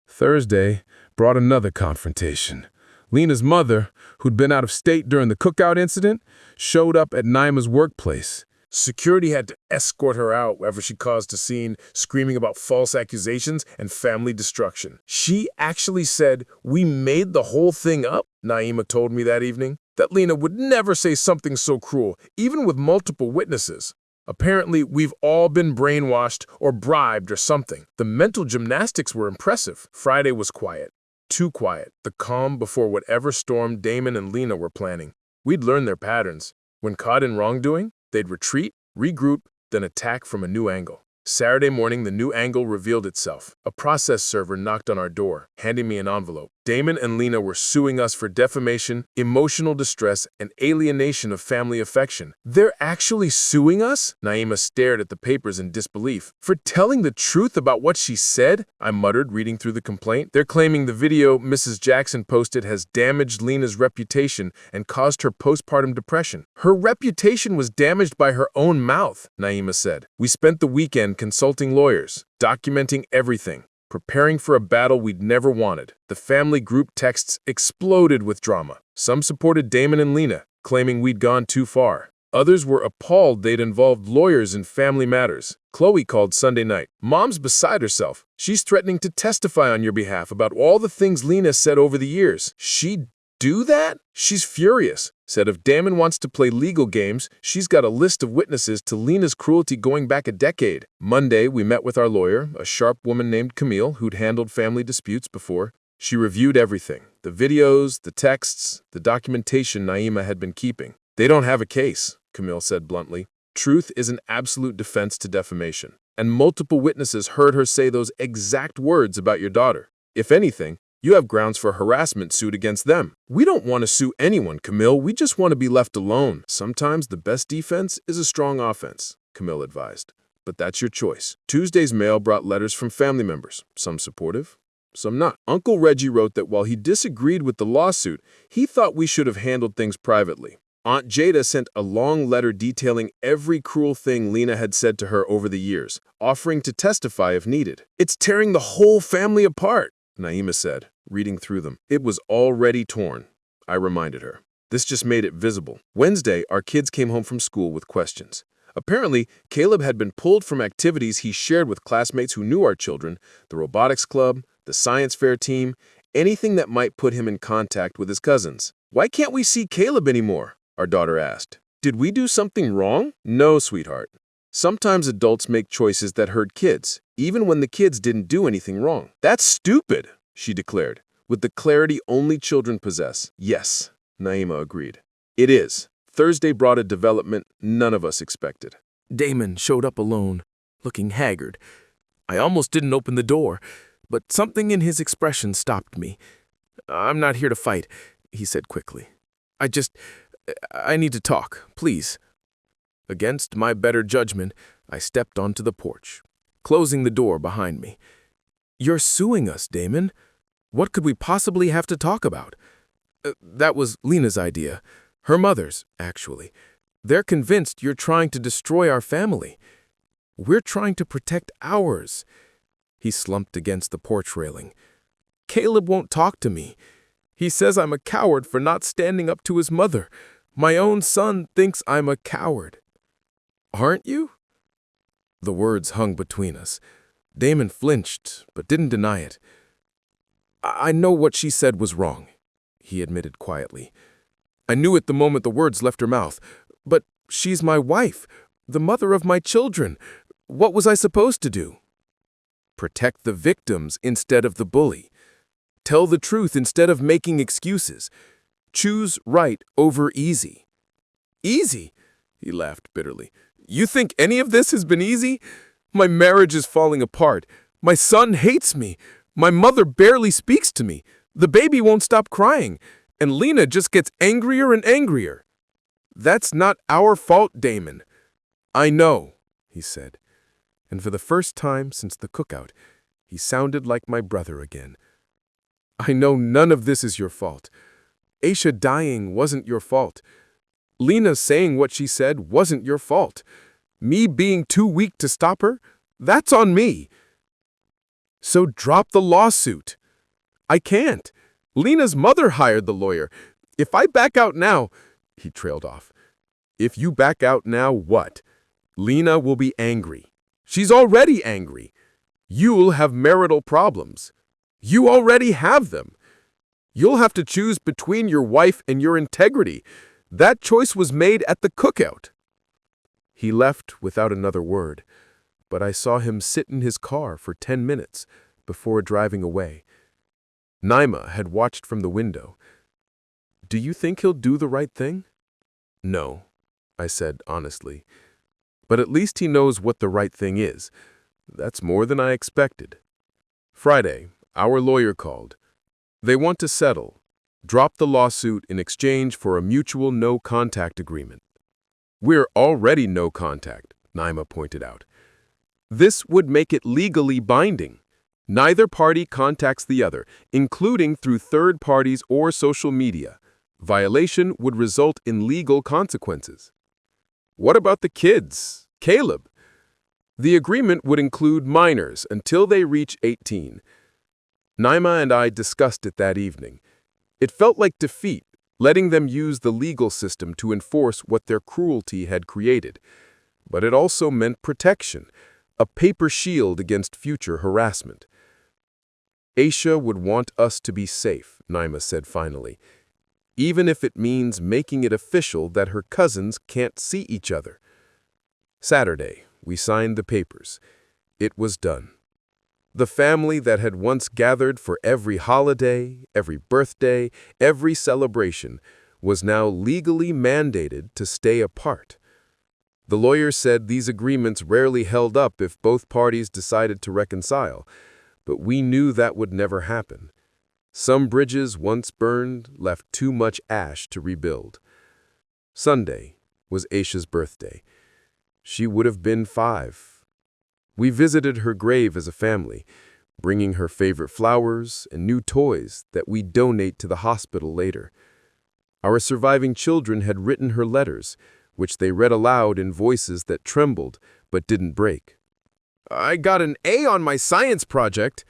Thursday brought another confrontation. Lena's mother, who'd been out of state during the cookout incident, showed up at Naima's workplace. Security had to escort her out whenever she caused a scene, screaming about false accusations and family destruction. She actually said, "We made the whole thing up," Naima told me that evening. That Lena would never say something so cruel, even with multiple witnesses. Apparently, we've all been brainwashed or bribed or something. The mental gymnastics were impressive. Friday was quiet. Too quiet. The calm before whatever storm Damon and Lena were planning. We'd learned their patterns. When caught in wrongdoing, they'd retreat, regroup, then attack from a new angle. Saturday morning, the new angle revealed itself. A process server knocked on our door, handing me an envelope. Damon and Lena were suing us for defamation, emotional distress, and alienation of family affection. "They're actually suing us?" Naima stared at the papers in disbelief. "For telling the truth about what she said?" I muttered, reading through the complaint. "They're claiming the video Mrs. Jackson posted has damaged Lena's reputation and caused her postpartum depression." "Her reputation was damaged by her own mouth," Naima said. "We spent the weekend consulting lawyers, documenting everything, preparing for a battle we'd never wanted. The family group texts exploded with drama. Some supported Damon and Lena, claiming we'd gone too far. Others were appalled they'd involved lawyers in family matters. Chloe called Sunday night. "Mom's beside herself. She's threatening to testify on your behalf about all the things Lena said over the years." "She'd do that?" "She's furious. Said if Damon wants to play legal games, she's got a list of witnesses to Lena's cruelty going back a decade." Monday, we met with our lawyer, a sharp woman named Camille, who'd handled family disputes before. She reviewed everything, the videos, the texts, the documentation Naima had been keeping. "They don't have a case," Camille said bluntly. Truth is an absolute defense to defamation, and multiple witnesses heard her say those exact words about your daughter. If anything, you have grounds for harassment suit against them. We don't want to sue anyone, Camille. We just want to be left alone. Sometimes the best defense is a strong offense, Camille advised. But that's your choice. Tuesday's mail brought letters from family members, some supportive, some not. Uncle Reggie wrote that while he disagreed with the lawsuit, he thought we should have handled things privately. Aunt Jada sent a long letter detailing every cruel thing Lena had said to her over the years, offering to testify if needed. It's tearing the whole family apart, Naima said, reading through them. It was already torn, I reminded her. This just made it visible. Wednesday, our kids came home from school with questions. Apparently, Caleb had been pulled from activities he shared with classmates who knew our children, the robotics club, the science fair team, anything that might put him in contact with his cousins. Why can't we see Caleb anymore? Our daughter asked. Did we do something wrong? No, sweetheart. Sometimes adults make choices that hurt kids, even when the kids didn't do anything wrong. That's stupid, she declared, with the clarity only children possess. Yes, Naima agreed. It is. Thursday brought a development none of us expected. Damon showed up alone, looking haggard. I almost didn't open the door, but something in his expression stopped me. I'm not here to fight, he said quickly. I need to talk, please. Against my better judgment, I stepped onto the porch, closing the door behind me. You're suing us, Damon. What could we possibly have to talk about? That was Lena's idea. Her mother's, actually. They're convinced you're trying to destroy our family. We're trying to protect ours. He slumped against the porch railing. Caleb won't talk to me. He says I'm a coward for not standing up to his mother. My own son thinks I'm a coward. Aren't you? The words hung between us. Damon flinched, but didn't deny it. I know what she said was wrong, he admitted quietly. I knew it the moment the words left her mouth. But she's my wife, the mother of my children. What was I supposed to do? Protect the victims instead of the bully. Tell the truth instead of making excuses. Choose right over easy. Easy? He laughed bitterly. You think any of this has been easy? My marriage is falling apart. My son hates me. My mother barely speaks to me. The baby won't stop crying. And Lena just gets angrier and angrier. That's not our fault, Damon. I know, he said. And for the first time since the cookout, he sounded like my brother again. I know none of this is your fault. Aisha dying wasn't your fault. Lena saying what she said wasn't your fault. Me being too weak to stop her, that's on me. So drop the lawsuit. I can't. Lena's mother hired the lawyer. If I back out now, he trailed off. If you back out now, what? Lena will be angry. She's already angry. You'll have marital problems. You already have them. You'll have to choose between your wife and your integrity. That choice was made at the cookout. He left without another word, but I saw him sit in his car for 10 minutes before driving away. Naima had watched from the window. Do you think he'll do the right thing? No, I said honestly. But at least he knows what the right thing is. That's more than I expected. Friday, our lawyer called. They want to settle, drop the lawsuit in exchange for a mutual no-contact agreement. We're already no contact, Naima pointed out. This would make it legally binding. Neither party contacts the other, including through third parties or social media. Violation would result in legal consequences. What about the kids? Caleb? The agreement would include minors until they reach 18. Naima and I discussed it that evening. It felt like defeat, letting them use the legal system to enforce what their cruelty had created. But it also meant protection, a paper shield against future harassment. Aisha would want us to be safe, Naima said finally, even if it means making it official that her cousins can't see each other. Saturday, we signed the papers. It was done. The family that had once gathered for every holiday, every birthday, every celebration was now legally mandated to stay apart. The lawyer said these agreements rarely held up if both parties decided to reconcile, but we knew that would never happen. Some bridges once burned left too much ash to rebuild. Sunday was Aisha's birthday. She would have been 5. We visited her grave as a family, bringing her favorite flowers and new toys that we donate to the hospital later. Our surviving children had written her letters, which they read aloud in voices that trembled but didn't break. I got an A on my science project.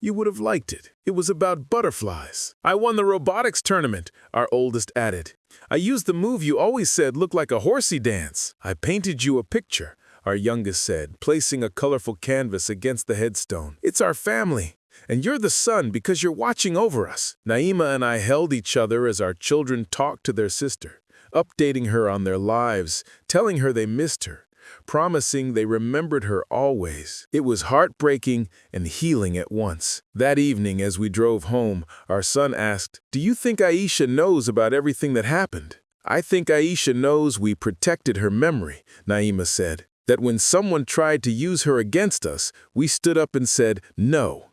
You would have liked it. It was about butterflies. I won the robotics tournament, our oldest added. I used the move you always said looked like a horsey dance. I painted you a picture, our youngest said, placing a colorful canvas against the headstone. It's our family, and you're the sun because you're watching over us. Naima and I held each other as our children talked to their sister, updating her on their lives, telling her they missed her, promising they remembered her always. It was heartbreaking and healing at once. That evening, as we drove home, our son asked, "Do you think Aisha knows about everything that happened?" "I think Aisha knows we protected her memory," Naima said. "That when someone tried to use her against us, we stood up and said, no.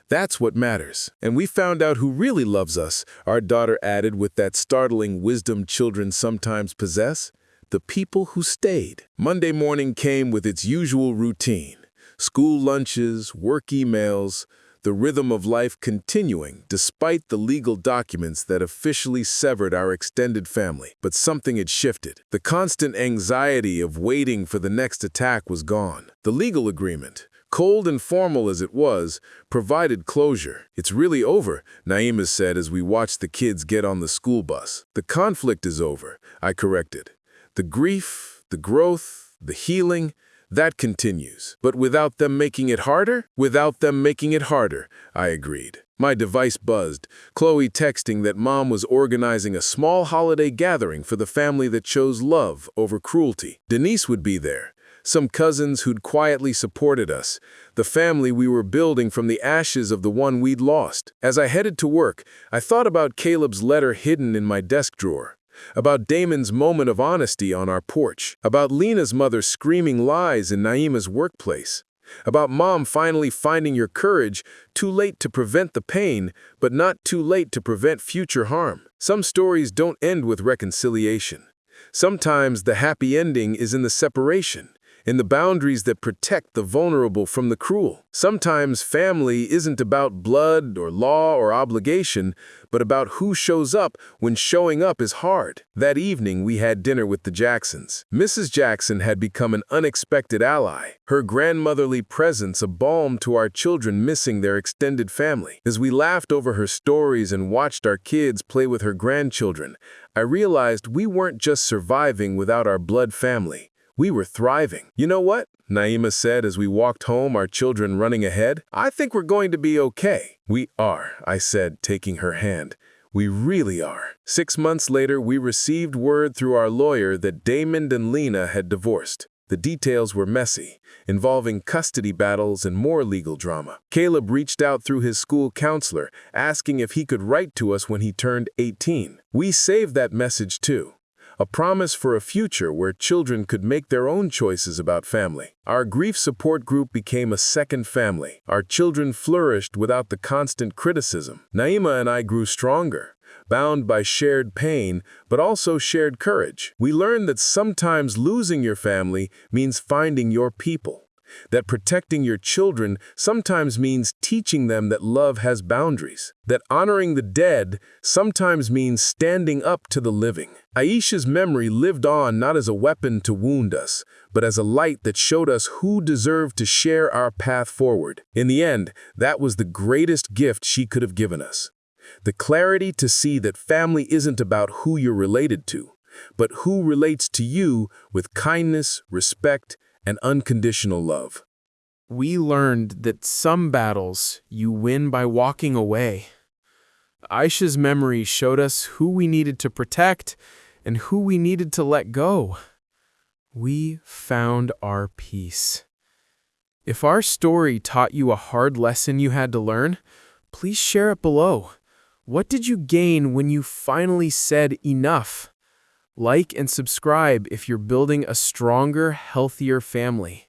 That's what matters. And we found out who really loves us," our daughter added with that startling wisdom children sometimes possess. The people who stayed. Monday morning came with its usual routine. School lunches, work emails, the rhythm of life continuing despite the legal documents that officially severed our extended family. But something had shifted. The constant anxiety of waiting for the next attack was gone. The legal agreement, cold and formal as it was, provided closure. "It's really over," Naima said as we watched the kids get on the school bus. "The conflict is over," I corrected. "The grief, the growth, the healing, that continues. But without them making it harder?" "Without them making it harder," I agreed. My device buzzed, Chloe texting that Mom was organizing a small holiday gathering for the family that chose love over cruelty. Denise would be there, some cousins who'd quietly supported us, the family we were building from the ashes of the one we'd lost. As I headed to work, I thought about Caleb's letter hidden in my desk drawer, about Damon's moment of honesty on our porch, about Lena's mother screaming lies in Naima's workplace, about Mom finally finding your courage, too late to prevent the pain, but not too late to prevent future harm. Some stories don't end with reconciliation. Sometimes the happy ending is in the separation, in the boundaries that protect the vulnerable from the cruel. Sometimes family isn't about blood or law or obligation, but about who shows up when showing up is hard. That evening, we had dinner with the Jacksons. Mrs. Jackson had become an unexpected ally, her grandmotherly presence a balm to our children missing their extended family. As we laughed over her stories and watched our kids play with her grandchildren, I realized we weren't just surviving without our blood family. We were thriving. "You know what?" Naima said as we walked home, our children running ahead. "I think we're going to be okay." "We are," I said, taking her hand. "We really are." 6 months later, we received word through our lawyer that Damon and Lena had divorced. The details were messy, involving custody battles and more legal drama. Caleb reached out through his school counselor, asking if he could write to us when he turned 18. We saved that message too. A promise for a future where children could make their own choices about family. Our grief support group became a second family. Our children flourished without the constant criticism. Naima and I grew stronger, bound by shared pain, but also shared courage. We learned that sometimes losing your family means finding your people. That protecting your children sometimes means teaching them that love has boundaries. That honoring the dead sometimes means standing up to the living. Aisha's memory lived on not as a weapon to wound us, but as a light that showed us who deserved to share our path forward. In the end, that was the greatest gift she could have given us. The clarity to see that family isn't about who you're related to, but who relates to you with kindness, respect, and unconditional love. We learned that some battles you win by walking away. Aisha's memory showed us who we needed to protect and who we needed to let go. We found our peace. If our story taught you a hard lesson you had to learn, please share it below. What did you gain when you finally said enough? Like and subscribe if you're building a stronger, healthier family.